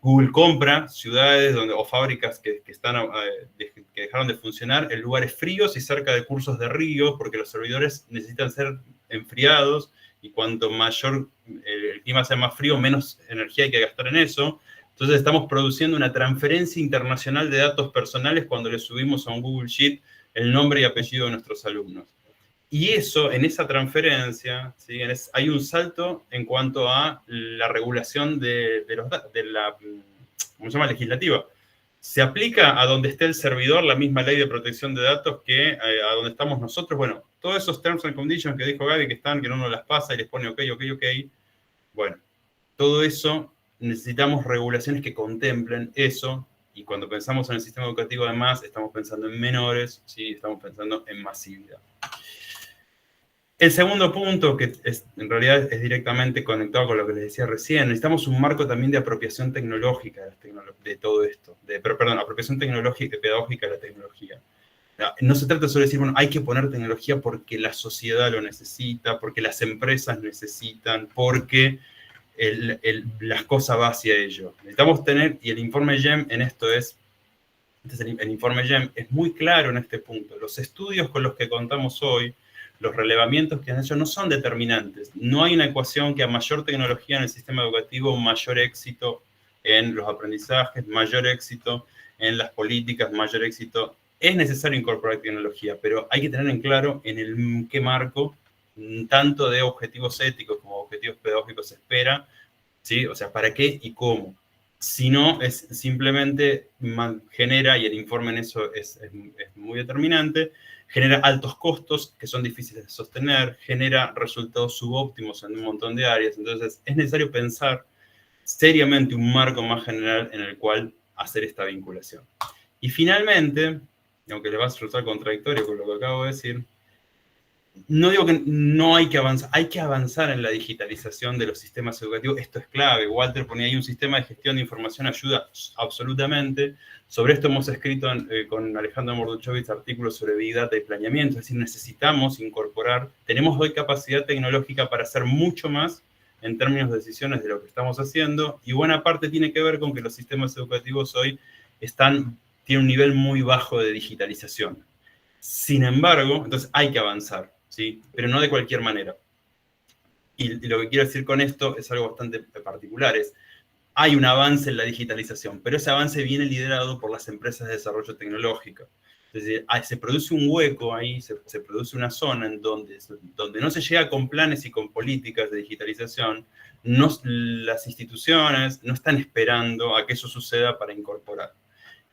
Google compra ciudades o fábricas que dejaron de funcionar en lugares fríos y cerca de cursos de ríos, porque los servidores necesitan ser enfriados, y cuanto mayor el clima sea más frío, menos energía hay que gastar en eso. Entonces estamos produciendo una transferencia internacional de datos personales cuando le subimos a un Google Sheet el nombre y apellido de nuestros alumnos. Y eso, en esa transferencia, ¿sí? Hay un salto en cuanto a la regulación de la ¿cómo se llama? Legislativa. ¿Se aplica a donde esté el servidor la misma ley de protección de datos que a donde estamos nosotros? Bueno, todos esos terms and conditions que dijo Gaby, que uno las pasa y les pone ok. Bueno, todo eso, necesitamos regulaciones que contemplen eso, y cuando pensamos en el sistema educativo, además, estamos pensando en menores, ¿sí? Estamos pensando en masividad. El segundo punto, que en realidad es directamente conectado con lo que les decía recién, necesitamos un marco también de apropiación tecnológica de todo esto, apropiación tecnológica y pedagógica de la tecnología. No se trata solo de decir, bueno, hay que poner tecnología porque la sociedad lo necesita, porque las empresas necesitan, porque las cosas van hacia ello. Necesitamos tener, y el informe GEM en esto el informe GEM es muy claro en este punto. Los estudios con los que contamos hoy los relevamientos que han hecho no son determinantes. No hay una ecuación que a mayor tecnología en el sistema educativo, mayor éxito en los aprendizajes, mayor éxito en las políticas, mayor éxito. Es necesario incorporar tecnología, pero hay que tener en claro en el qué marco, tanto de objetivos éticos como objetivos pedagógicos se espera, ¿sí? O sea, ¿para qué y cómo? Si no, es simplemente genera, y el informe en eso es muy determinante, genera altos costos que son difíciles de sostener, genera resultados subóptimos en un montón de áreas. Entonces, es necesario pensar seriamente un marco más general en el cual hacer esta vinculación. Y finalmente, aunque le va a resultar contradictorio con lo que acabo de decir, no digo que no hay que avanzar en la digitalización de los sistemas educativos, esto es clave. Walter ponía ahí un sistema de gestión de información ayuda absolutamente. Sobre esto hemos escrito con Alejandro Morduchovich artículos sobre Big Data y planeamiento, es decir, necesitamos incorporar, tenemos hoy capacidad tecnológica para hacer mucho más en términos de decisiones de lo que estamos haciendo, y buena parte tiene que ver con que los sistemas educativos hoy tienen un nivel muy bajo de digitalización. Sin embargo, entonces hay que avanzar, ¿sí? Pero no de cualquier manera. Y lo que quiero decir con esto es algo bastante particular, hay un avance en la digitalización, pero ese avance viene liderado por las empresas de desarrollo tecnológico. Es decir, se produce un hueco ahí, se produce una zona en donde no se llega con planes y con políticas de digitalización, las instituciones no están esperando a que eso suceda para incorporar.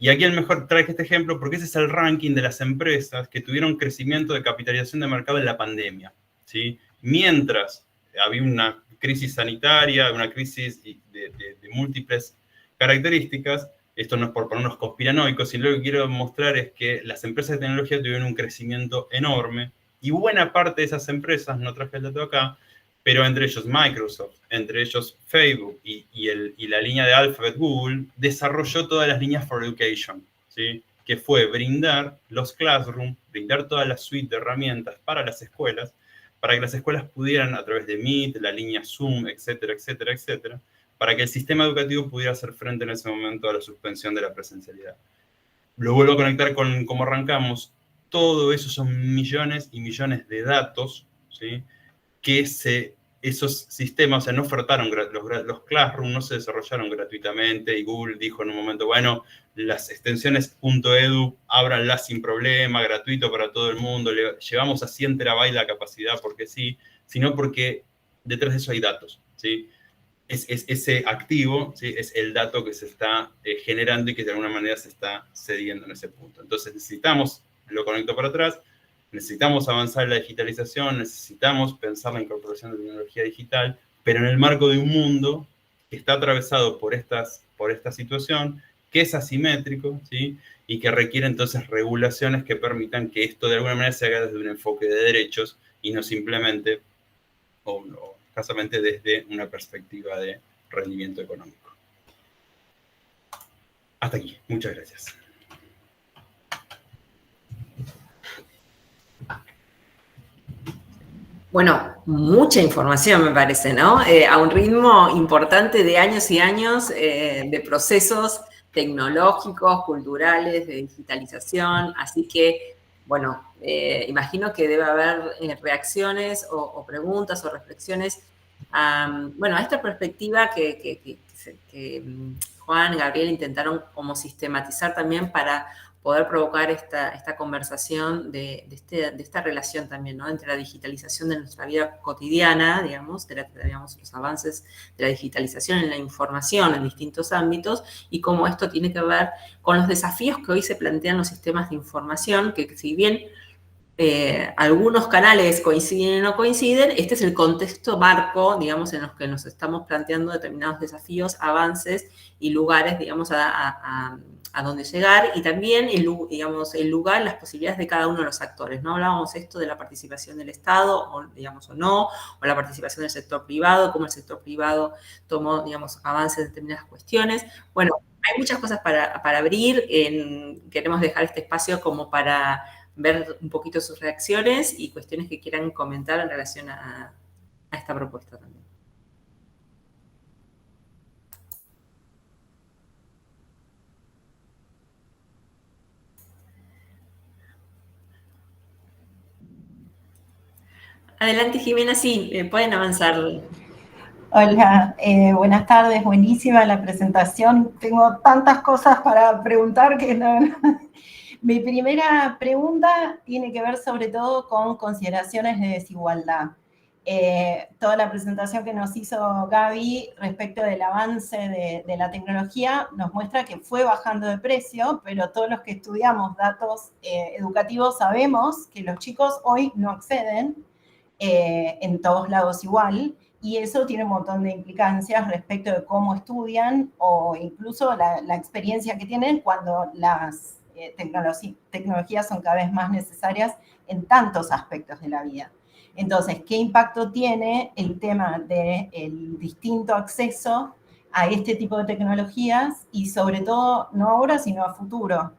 Y aquí el mejor traje este ejemplo porque ese es el ranking de las empresas que tuvieron crecimiento de capitalización de mercado en la pandemia, ¿sí? Mientras había una crisis sanitaria, una crisis de múltiples características, esto no es por ponernos conspiranoicos, sino lo que quiero mostrar es que las empresas de tecnología tuvieron un crecimiento enorme y buena parte de esas empresas, no traje el dato acá, pero entre ellos Microsoft, entre ellos Facebook y la línea de Alphabet Google, desarrolló todas las líneas for education, ¿sí? Que fue brindar los classrooms, brindar toda la suite de herramientas para las escuelas, para que las escuelas pudieran, a través de Meet, la línea Zoom, etcétera, etcétera, etcétera, para que el sistema educativo pudiera hacer frente en ese momento a la suspensión de la presencialidad. Lo vuelvo a conectar con cómo arrancamos. Todo eso son millones y millones de datos, ¿sí? Que esos sistemas, o sea, no ofertaron, los Classroom no se desarrollaron gratuitamente, y Google dijo en un momento, bueno, las extensiones .edu, ábranlas sin problema, gratuito para todo el mundo, llevamos a 100 terabytes la capacidad porque sí, sino porque detrás de eso hay datos, ¿sí? Ese activo, ¿sí? Es el dato que se está generando y que de alguna manera se está cediendo en ese punto. Entonces necesitamos, lo conecto para atrás, necesitamos avanzar en la digitalización, necesitamos pensar la incorporación de tecnología digital, pero en el marco de un mundo que está atravesado por esta situación, que es asimétrico, ¿sí? Y que requiere entonces regulaciones que permitan que esto de alguna manera se haga desde un enfoque de derechos y no simplemente o escasamente desde una perspectiva de rendimiento económico. Hasta aquí. Muchas gracias. Bueno, mucha información me parece, ¿no? A un ritmo importante de años y años de procesos tecnológicos, culturales, de digitalización. Así que, bueno, imagino que debe haber reacciones o preguntas o reflexiones bueno, a esta perspectiva que Juan, Gabriel intentaron como sistematizar también para poder provocar esta conversación de esta relación también, ¿no? Entre la digitalización de nuestra vida cotidiana, digamos, digamos, los avances de la digitalización en la información en distintos ámbitos y cómo esto tiene que ver con los desafíos que hoy se plantean los sistemas de información, que si bien algunos canales coinciden o no coinciden, este es el contexto marco, digamos, en los que nos estamos planteando determinados desafíos, avances y lugares, digamos, a dónde llegar, y también, digamos, el lugar, las posibilidades de cada uno de los actores, ¿no? Hablábamos esto de la participación del Estado, o, digamos, o no, o la participación del sector privado, cómo el sector privado tomó, digamos, avances en determinadas cuestiones. Bueno, hay muchas cosas para abrir, queremos dejar este espacio como para ver un poquito sus reacciones y cuestiones que quieran comentar en relación a esta propuesta también. Adelante, Jimena, sí, pueden avanzar. Hola, buenas tardes, buenísima la presentación. Tengo tantas cosas para preguntar que no. Mi primera pregunta tiene que ver sobre todo con consideraciones de desigualdad. Toda la presentación que nos hizo Gaby respecto del avance de la tecnología nos muestra que fue bajando de precio, pero todos los que estudiamos datos educativos sabemos que los chicos hoy no acceden en todos lados igual, y eso tiene un montón de implicancias respecto de cómo estudian o incluso la experiencia que tienen cuando las tecnologías son cada vez más necesarias en tantos aspectos de la vida. Entonces, ¿qué impacto tiene el tema del distinto acceso a este tipo de tecnologías y sobre todo, no ahora, sino a futuro?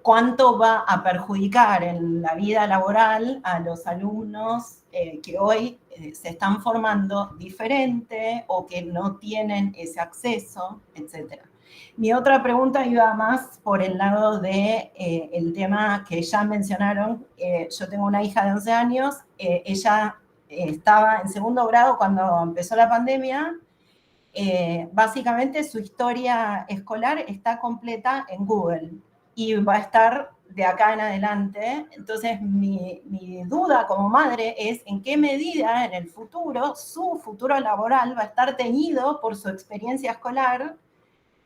¿Cuánto va a perjudicar en la vida laboral a los alumnos que hoy se están formando diferente o que no tienen ese acceso, etcétera? Mi otra pregunta iba más por el lado de el tema que ya mencionaron. Yo tengo una hija de 11 años, ella estaba en segundo grado cuando empezó la pandemia. Básicamente su historia escolar está completa en Google y va a estar de acá en adelante. Entonces mi duda como madre es en qué medida en el futuro su futuro laboral va a estar teñido por su experiencia escolar,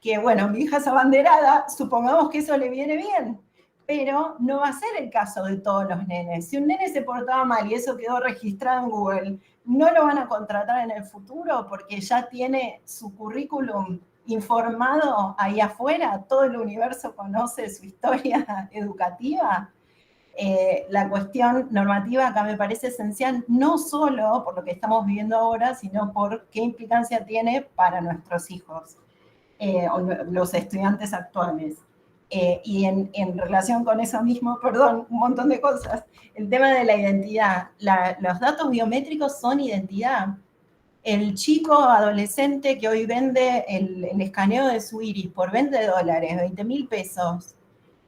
que bueno, mi hija es abanderada, supongamos que eso le viene bien, pero no va a ser el caso de todos los nenes. Si un nene se portaba mal y eso quedó registrado en Google, no lo van a contratar en el futuro porque ya tiene su currículum informado ahí afuera, todo el universo conoce su historia educativa. La cuestión normativa acá me parece esencial, no solo por lo que estamos viviendo ahora, sino por qué implicancia tiene para nuestros hijos, o los estudiantes actuales. Y en relación con eso mismo, perdón, un montón de cosas, el tema de la identidad. Los datos biométricos son identidad. El chico adolescente que hoy vende el escaneo de su iris por $20, 20.000 pesos,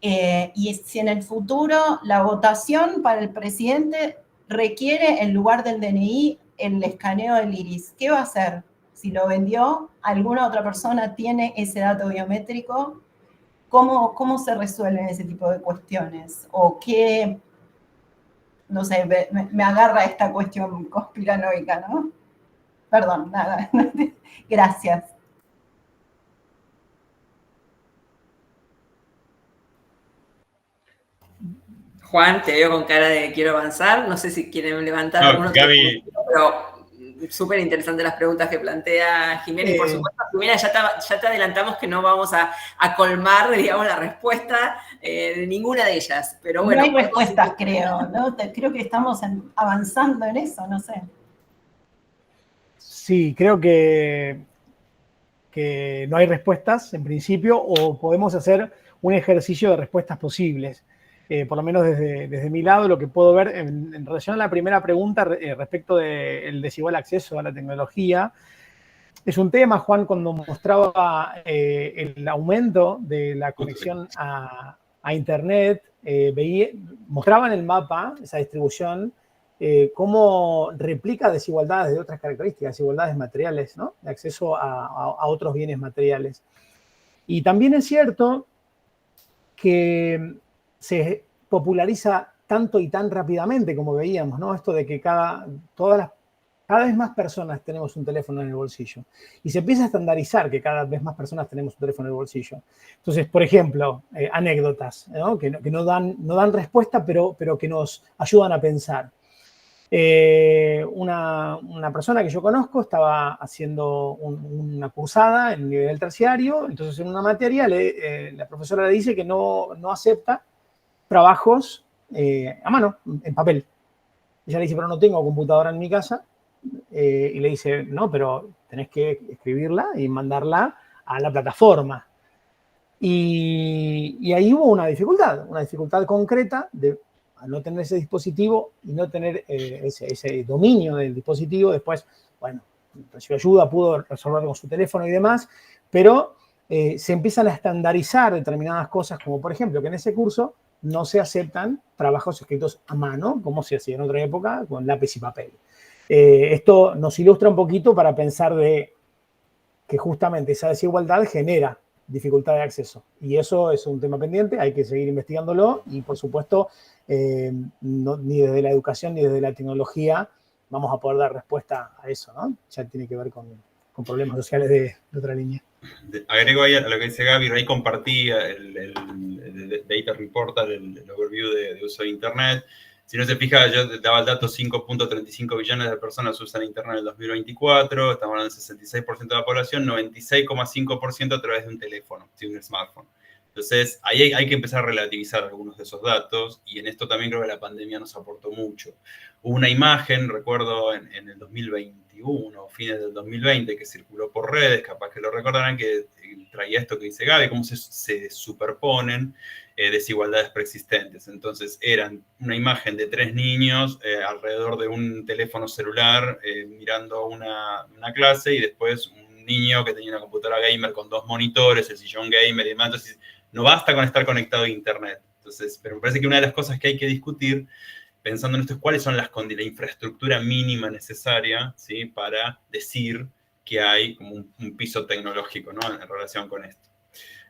y si en el futuro la votación para el presidente requiere en lugar del DNI el escaneo del iris, ¿qué va a hacer? Si lo vendió, alguna otra persona tiene ese dato biométrico, ¿cómo se resuelven ese tipo de cuestiones? O qué, no sé, me agarra esta cuestión conspiranoica, ¿no? Perdón, nada. Gracias. Juan, te veo con cara de quiero avanzar. No sé si quieren levantar algún otro Gaby, punto, pero súper interesante las preguntas que plantea Jimena. Y por supuesto, Jimena, ya te adelantamos que no vamos a colmar, digamos, la respuesta de ninguna de ellas. Pero bueno, no hay respuestas, creo, ¿no? Creo que estamos avanzando en eso, no sé. Sí, creo que no hay respuestas en principio, o podemos hacer un ejercicio de respuestas posibles. Por lo menos desde mi lado, lo que puedo ver en relación a la primera pregunta respecto del desigual acceso a la tecnología, es un tema, Juan, cuando mostraba el aumento de la conexión a Internet, mostraba en el mapa esa distribución, cómo replica desigualdades de otras características, desigualdades materiales, ¿no? De acceso a otros bienes materiales. Y también es cierto que se populariza tanto y tan rápidamente, como veíamos, ¿no? Esto de que cada vez más personas tenemos un teléfono en el bolsillo. Y se empieza a estandarizar que cada vez más personas tenemos un teléfono en el bolsillo. Entonces, por ejemplo, anécdotas, ¿no? Que no dan respuesta, pero que nos ayudan a pensar. Una persona que yo conozco estaba haciendo una cursada en nivel terciario, entonces en una materia la profesora le dice que no acepta trabajos a mano, en papel. Ella le dice, pero no tengo computadora en mi casa, y le dice, no, pero tenés que escribirla y mandarla a la plataforma. Y ahí hubo una dificultad concreta de al no tener ese dispositivo y no tener ese dominio del dispositivo. Después, bueno, recibió ayuda, pudo resolverlo con su teléfono y demás, pero se empiezan a estandarizar determinadas cosas, como por ejemplo que en ese curso no se aceptan trabajos escritos a mano, como se hacía en otra época, con lápiz y papel. Esto nos ilustra un poquito para pensar de que justamente esa desigualdad genera dificultad de acceso. Y eso es un tema pendiente, hay que seguir investigándolo y, por supuesto, ni desde la educación ni desde la tecnología vamos a poder dar respuesta a eso, ¿no? Ya tiene que ver con problemas sociales de otra línea. Agrego ahí a lo que dice Gaby, ahí compartí el Data Reportal, el overview de uso de Internet. Si no se fija, yo daba el dato, 5.35 billones de personas usan Internet en el 2024, estamos hablando del 66% de la población, 96,5% a través de un teléfono, de un smartphone. Entonces, ahí hay que empezar a relativizar algunos de esos datos, y en esto también creo que la pandemia nos aportó mucho. Hubo una imagen, recuerdo, en el 2021, fines del 2020, que circuló por redes, capaz que lo recordarán, que traía esto que dice Gaby, cómo se superponen desigualdades preexistentes. Entonces, eran una imagen de 3 niños alrededor de un teléfono celular mirando una clase, y después un niño que tenía una computadora gamer con 2 monitores, el sillón gamer y demás. Entonces, no basta con estar conectado a Internet. Entonces, pero me parece que una de las cosas que hay que discutir, pensando en esto, es cuáles son la infraestructura mínima necesaria, ¿sí?, para decir que hay como un piso tecnológico, ¿no?, en relación con esto.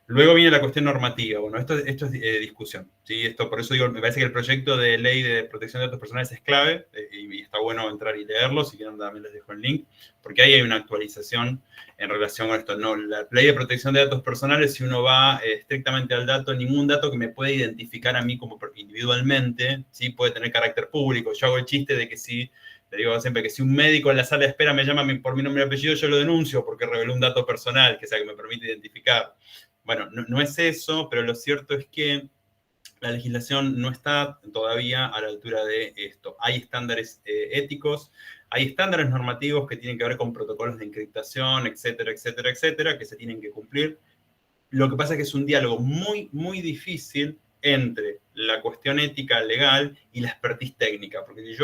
Luego viene la cuestión normativa. Bueno, esto es discusión, ¿sí? Esto, por eso digo, me parece que el proyecto de ley de protección de datos personales es clave, y está bueno entrar y leerlo. Si quieren también les dejo el link, porque ahí hay una actualización en relación con esto. No, la ley de protección de datos personales, si uno va estrictamente al dato, ningún dato que me pueda identificar a mí como individualmente, ¿sí?, puede tener carácter público. Yo hago el chiste de que le digo siempre que si un médico en la sala de espera me llama por mi nombre y apellido, yo lo denuncio porque reveló un dato personal, que sea que me permite identificar. Bueno, no es eso, pero lo cierto es que la legislación no está todavía a la altura de esto. Hay estándares éticos, hay estándares normativos que tienen que ver con protocolos de encriptación, etcétera, etcétera, etcétera, que se tienen que cumplir. Lo que pasa es que es un diálogo muy, muy difícil entre la cuestión ética legal y la expertise técnica, porque si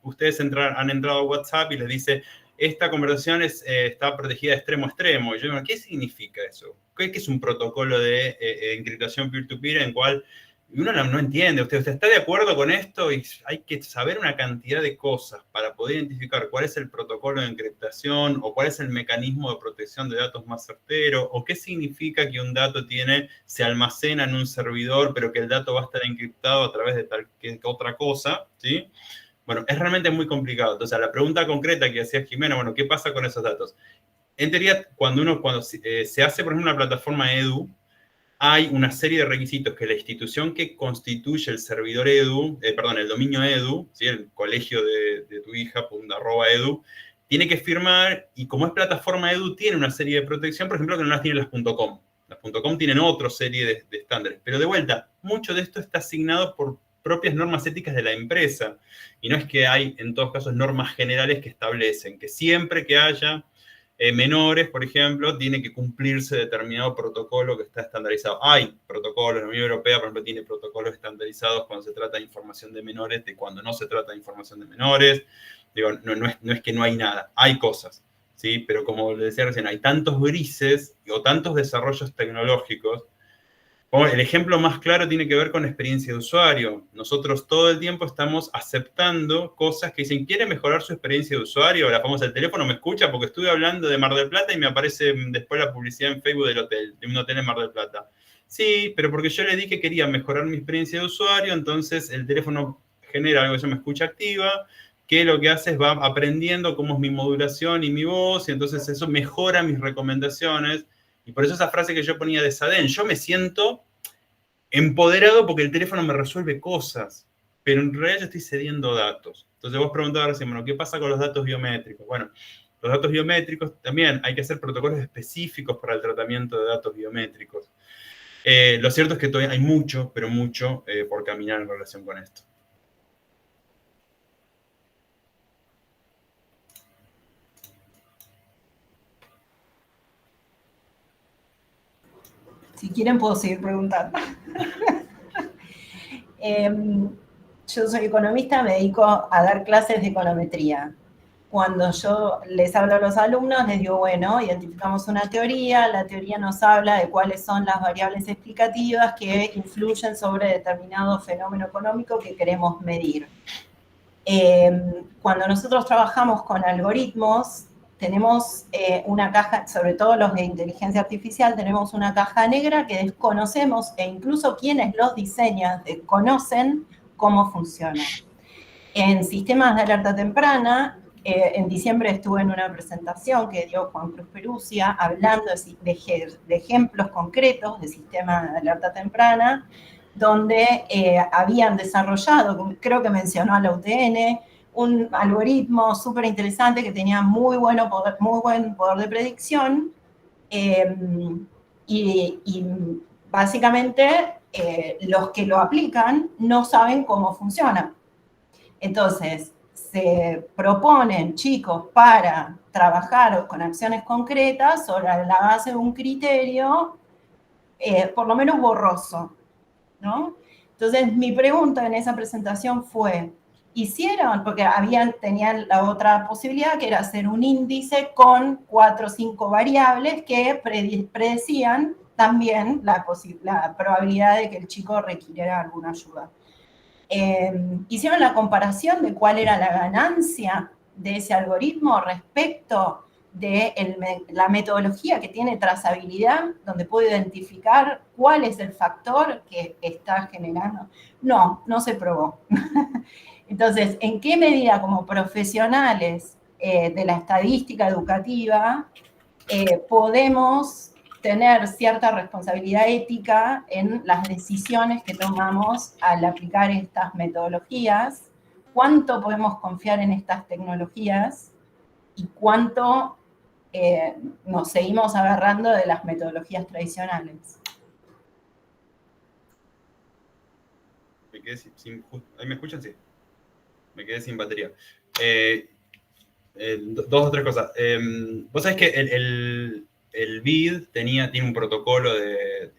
ustedes han entrado a WhatsApp y les dice, esta conversación está protegida de extremo a extremo, y yo digo, ¿qué significa eso? ¿Qué es un protocolo de encriptación peer-to-peer en cual uno no entiende? ¿Usted está de acuerdo con esto? Y hay que saber una cantidad de cosas para poder identificar cuál es el protocolo de encriptación, o cuál es el mecanismo de protección de datos más certero, o qué significa que un dato se almacena en un servidor, pero que el dato va a estar encriptado a través de tal que otra cosa, ¿sí? Bueno, es realmente muy complicado. Entonces, la pregunta concreta que hacía Jimena, bueno, ¿qué pasa con esos datos? En teoría, cuando se hace, por ejemplo, una plataforma edu, hay una serie de requisitos que la institución que constituye el servidor edu, el dominio edu, ¿sí?, el colegio de tu hija, .edu, tiene que firmar, y como es plataforma edu, tiene una serie de protección, por ejemplo, que no las tienen las .com. Las .com tienen otra serie de estándares. Pero de vuelta, mucho de esto está asignado por propias normas éticas de la empresa. Y no es que hay, en todos casos, normas generales que establecen que siempre que haya menores, por ejemplo, tiene que cumplirse determinado protocolo que está estandarizado. Hay protocolos, la Unión Europea, por ejemplo, tiene protocolos estandarizados cuando se trata de información de menores, de cuando no se trata de información de menores. Digo, no es que no hay nada, hay cosas, ¿sí? Pero como les decía recién, hay tantos grises o tantos desarrollos tecnológicos. El ejemplo más claro tiene que ver con experiencia de usuario. Nosotros todo el tiempo estamos aceptando cosas que dicen, ¿quiere mejorar su experiencia de usuario? La famosa, el teléfono me escucha porque estuve hablando de Mar del Plata y me aparece después la publicidad en Facebook de un hotel en Mar del Plata. Sí, pero porque yo le di que quería mejorar mi experiencia de usuario, entonces el teléfono genera algo que se llama escucha activa, que lo que hace es va aprendiendo cómo es mi modulación y mi voz, y entonces eso mejora mis recomendaciones. Y por eso esa frase que yo ponía de Sadén, yo me siento empoderado porque el teléfono me resuelve cosas, pero en realidad yo estoy cediendo datos. Entonces vos preguntabas recién, bueno, ¿qué pasa con los datos biométricos? Bueno, los datos biométricos también hay que hacer protocolos específicos para el tratamiento de datos biométricos. Lo cierto es que todavía hay mucho, pero mucho por caminar en relación con esto. Si quieren puedo seguir preguntando. Yo soy economista, me dedico a dar clases de econometría. cuando yo les hablo a los alumnos, les digo, bueno, identificamos una teoría, la teoría nos habla de cuáles son las variables explicativas que influyen sobre determinado fenómeno económico que queremos medir. Cuando nosotros trabajamos con algoritmos, tenemos una caja, sobre todo los de inteligencia artificial, tenemos una caja negra que desconocemos, e incluso quienes los diseñan desconocen cómo funciona. En sistemas de alerta temprana, en diciembre estuve en una presentación que dio Juan Cruz Perusia hablando de ejemplos concretos de sistemas de alerta temprana, donde habían desarrollado, creo que mencionó a la UTN, un algoritmo súper interesante que tenía muy buen poder de predicción, y básicamente los que lo aplican no saben cómo funciona. Entonces, se proponen chicos para trabajar con acciones concretas sobre la base de un criterio, por lo menos borroso, ¿no? Entonces, mi pregunta en esa presentación fue, hicieron, porque tenían la otra posibilidad, que era hacer un índice con 4 o 5 variables que predecían también la probabilidad de que el chico requiriera alguna ayuda. Hicieron la comparación de cuál era la ganancia de ese algoritmo respecto de la metodología que tiene trazabilidad, donde puede identificar cuál es el factor que está generando. No se probó. Entonces, ¿en qué medida como profesionales de la estadística educativa podemos tener cierta responsabilidad ética en las decisiones que tomamos al aplicar estas metodologías? ¿Cuánto podemos confiar en estas tecnologías? ¿Y cuánto nos seguimos agarrando de las metodologías tradicionales? Me quedé sin ¿ahí me escuchan? Sí. Me quedé sin batería. Dos o tres cosas. Vos sabés que el BID tiene un protocolo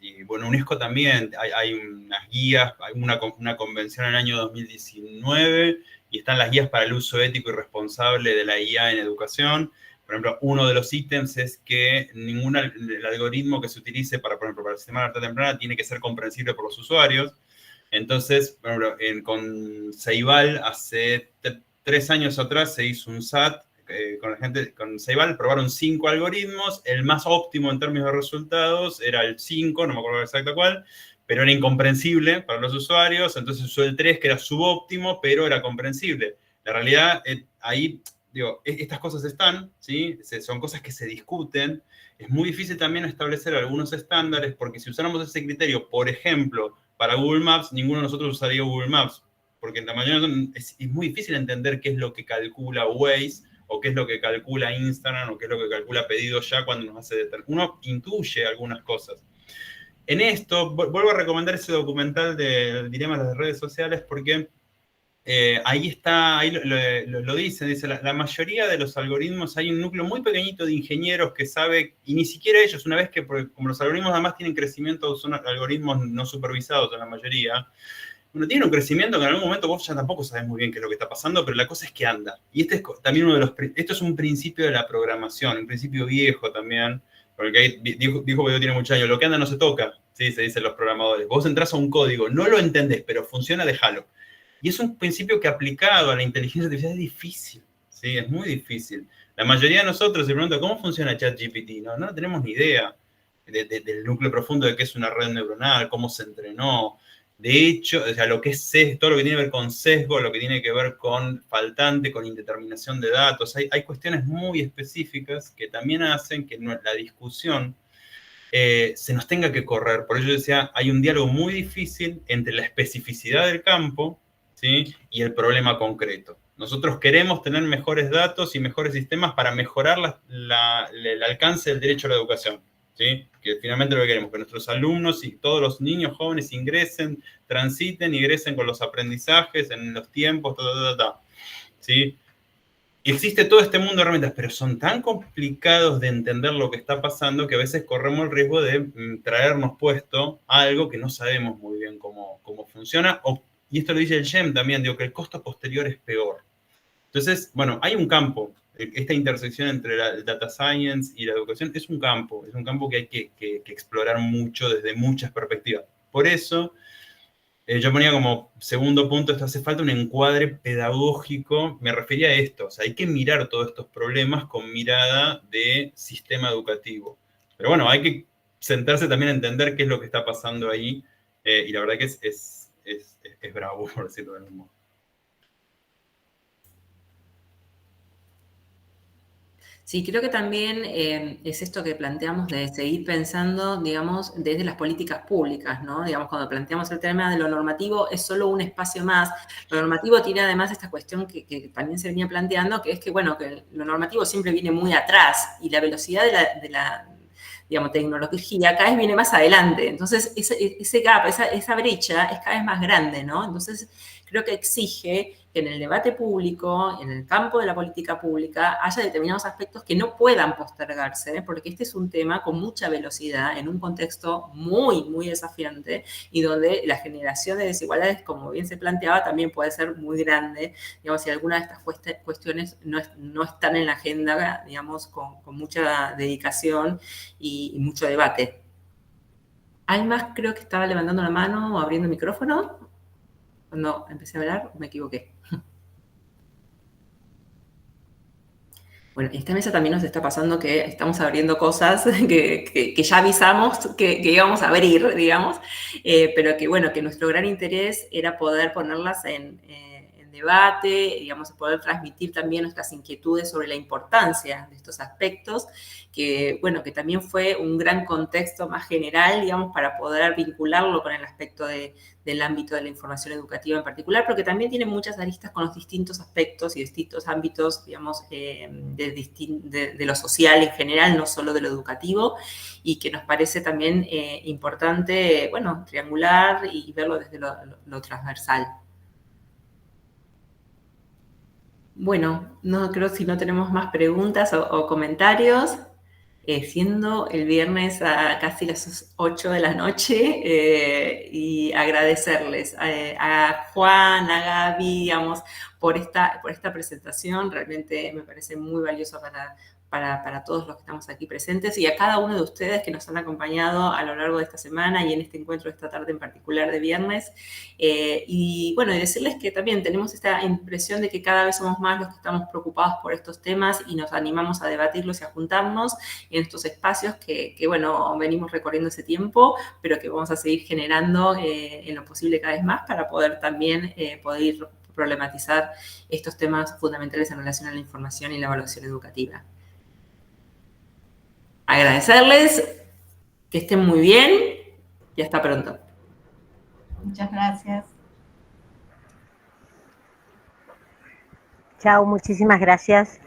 y bueno, UNESCO también, hay unas guías, hay una convención en el año 2019 y están las guías para el uso ético y responsable de la IA en educación. Por ejemplo, uno de los ítems es que el algoritmo que se utilice para, por ejemplo, para el sistema de alerta temprana tiene que ser comprensible por los usuarios. Entonces, por ejemplo, con Ceibal, hace 3 años atrás se hizo un SAT con la gente, con Ceibal probaron 5 algoritmos, el más óptimo en términos de resultados era el 5, no me acuerdo exacto cuál, pero era incomprensible para los usuarios, entonces usó el 3 que era subóptimo, pero era comprensible. La realidad, ahí, digo, estas cosas están, ¿sí? Son cosas que se discuten, es muy difícil también establecer algunos estándares, porque si usáramos ese criterio, por ejemplo, para Google Maps, ninguno de nosotros usaría Google Maps, porque la mayoría es muy difícil entender qué es lo que calcula Waze, o qué es lo que calcula Instagram, o qué es lo que calcula Pedido Ya cuando nos hace uno intuye algunas cosas. En esto, vuelvo a recomendar ese documental del dilema de las redes sociales, porque ahí está, ahí lo dice la mayoría de los algoritmos, hay un núcleo muy pequeñito de ingenieros que sabe, y ni siquiera ellos, una vez que, como los algoritmos además tienen crecimiento, son algoritmos no supervisados en la mayoría, bueno, tiene un crecimiento que en algún momento vos ya tampoco sabés muy bien qué es lo que está pasando, pero la cosa es que anda. Y este es también esto es un principio de la programación, un principio viejo también, porque ahí dijo que tiene muchos años, lo que anda no se toca, ¿sí? Se dicen los programadores. Vos entras a un código, no lo entendés, pero funciona, déjalo. Y es un principio que aplicado a la inteligencia artificial es difícil, ¿sí? Es muy difícil. La mayoría de nosotros se pregunta, ¿cómo funciona ChatGPT? No tenemos ni idea del núcleo profundo de qué es una red neuronal, cómo se entrenó. De hecho, o sea, lo que es todo lo que tiene que ver con sesgo, lo que tiene que ver con faltante, con indeterminación de datos, hay cuestiones muy específicas que también hacen que la discusión se nos tenga que correr. Por ello decía, hay un diálogo muy difícil entre la especificidad del campo, ¿sí? Y el problema concreto. Nosotros queremos tener mejores datos y mejores sistemas para mejorar el alcance del derecho a la educación, ¿sí? Que finalmente lo que queremos, que nuestros alumnos y todos los niños jóvenes ingresen, transiten, ingresen con los aprendizajes en los tiempos, ¿sí? Y existe todo este mundo de herramientas, pero son tan complicados de entender lo que está pasando que a veces corremos el riesgo de traernos puesto algo que no sabemos muy bien cómo funciona. Y esto lo dice el GEM también, digo que el costo posterior es peor. Entonces, bueno, hay un campo. Esta intersección entre el data science y la educación es un campo que hay que explorar mucho desde muchas perspectivas. Por eso, yo ponía como segundo punto, esto hace falta un encuadre pedagógico, me refería a esto, o sea, hay que mirar todos estos problemas con mirada de sistema educativo. Pero bueno, hay que sentarse también a entender qué es lo que está pasando ahí, y la verdad que es bravo, por decirlo de algún modo. Sí, creo que también es esto que planteamos de seguir pensando, digamos, desde las políticas públicas, ¿no? Digamos, cuando planteamos el tema de lo normativo, es solo un espacio más. Lo normativo tiene además esta cuestión que también se venía planteando, que es que, bueno, que lo normativo siempre viene muy atrás y la velocidad de la digamos, tecnología cada vez viene más adelante. Entonces, ese gap, esa brecha es cada vez más grande, ¿no? Entonces, creo que exige que en el debate público, en el campo de la política pública, haya determinados aspectos que no puedan postergarse, porque este es un tema con mucha velocidad, en un contexto muy, muy desafiante, y donde la generación de desigualdades, como bien se planteaba, también puede ser muy grande, digamos, si alguna de estas cuestiones no están en la agenda, digamos, con mucha dedicación y mucho debate. ¿Hay más? Creo que estaba levantando la mano o abriendo el micrófono. Cuando empecé a hablar, me equivoqué. Bueno, esta mesa también nos está pasando que estamos abriendo cosas que ya avisamos que íbamos a abrir, digamos, pero que bueno, que nuestro gran interés era poder ponerlas en debate, digamos, poder transmitir también nuestras inquietudes sobre la importancia de estos aspectos, que bueno, que también fue un gran contexto más general, digamos, para poder vincularlo con el aspecto del ámbito de la información educativa en particular, pero que también tiene muchas aristas con los distintos aspectos y distintos ámbitos, digamos, de lo social en general, no solo de lo educativo, y que nos parece también importante, bueno, triangular y verlo desde lo transversal. Bueno, no creo si no tenemos más preguntas o comentarios. Siendo el viernes a casi las 8 de la noche, y agradecerles a Juan, a Gaby, digamos, por esta presentación. Realmente me parece muy valioso para todos los que estamos aquí presentes, y a cada uno de ustedes que nos han acompañado a lo largo de esta semana y en este encuentro de esta tarde en particular de viernes. Y bueno, y decirles que también tenemos esta impresión de que cada vez somos más los que estamos preocupados por estos temas y nos animamos a debatirlos y a juntarnos en estos espacios que bueno, venimos recorriendo ese tiempo, pero que vamos a seguir generando en lo posible cada vez más para poder también poder problematizar estos temas fundamentales en relación a la información y la evaluación educativa. Agradecerles, que estén muy bien y hasta pronto. Muchas gracias. Chao, muchísimas gracias.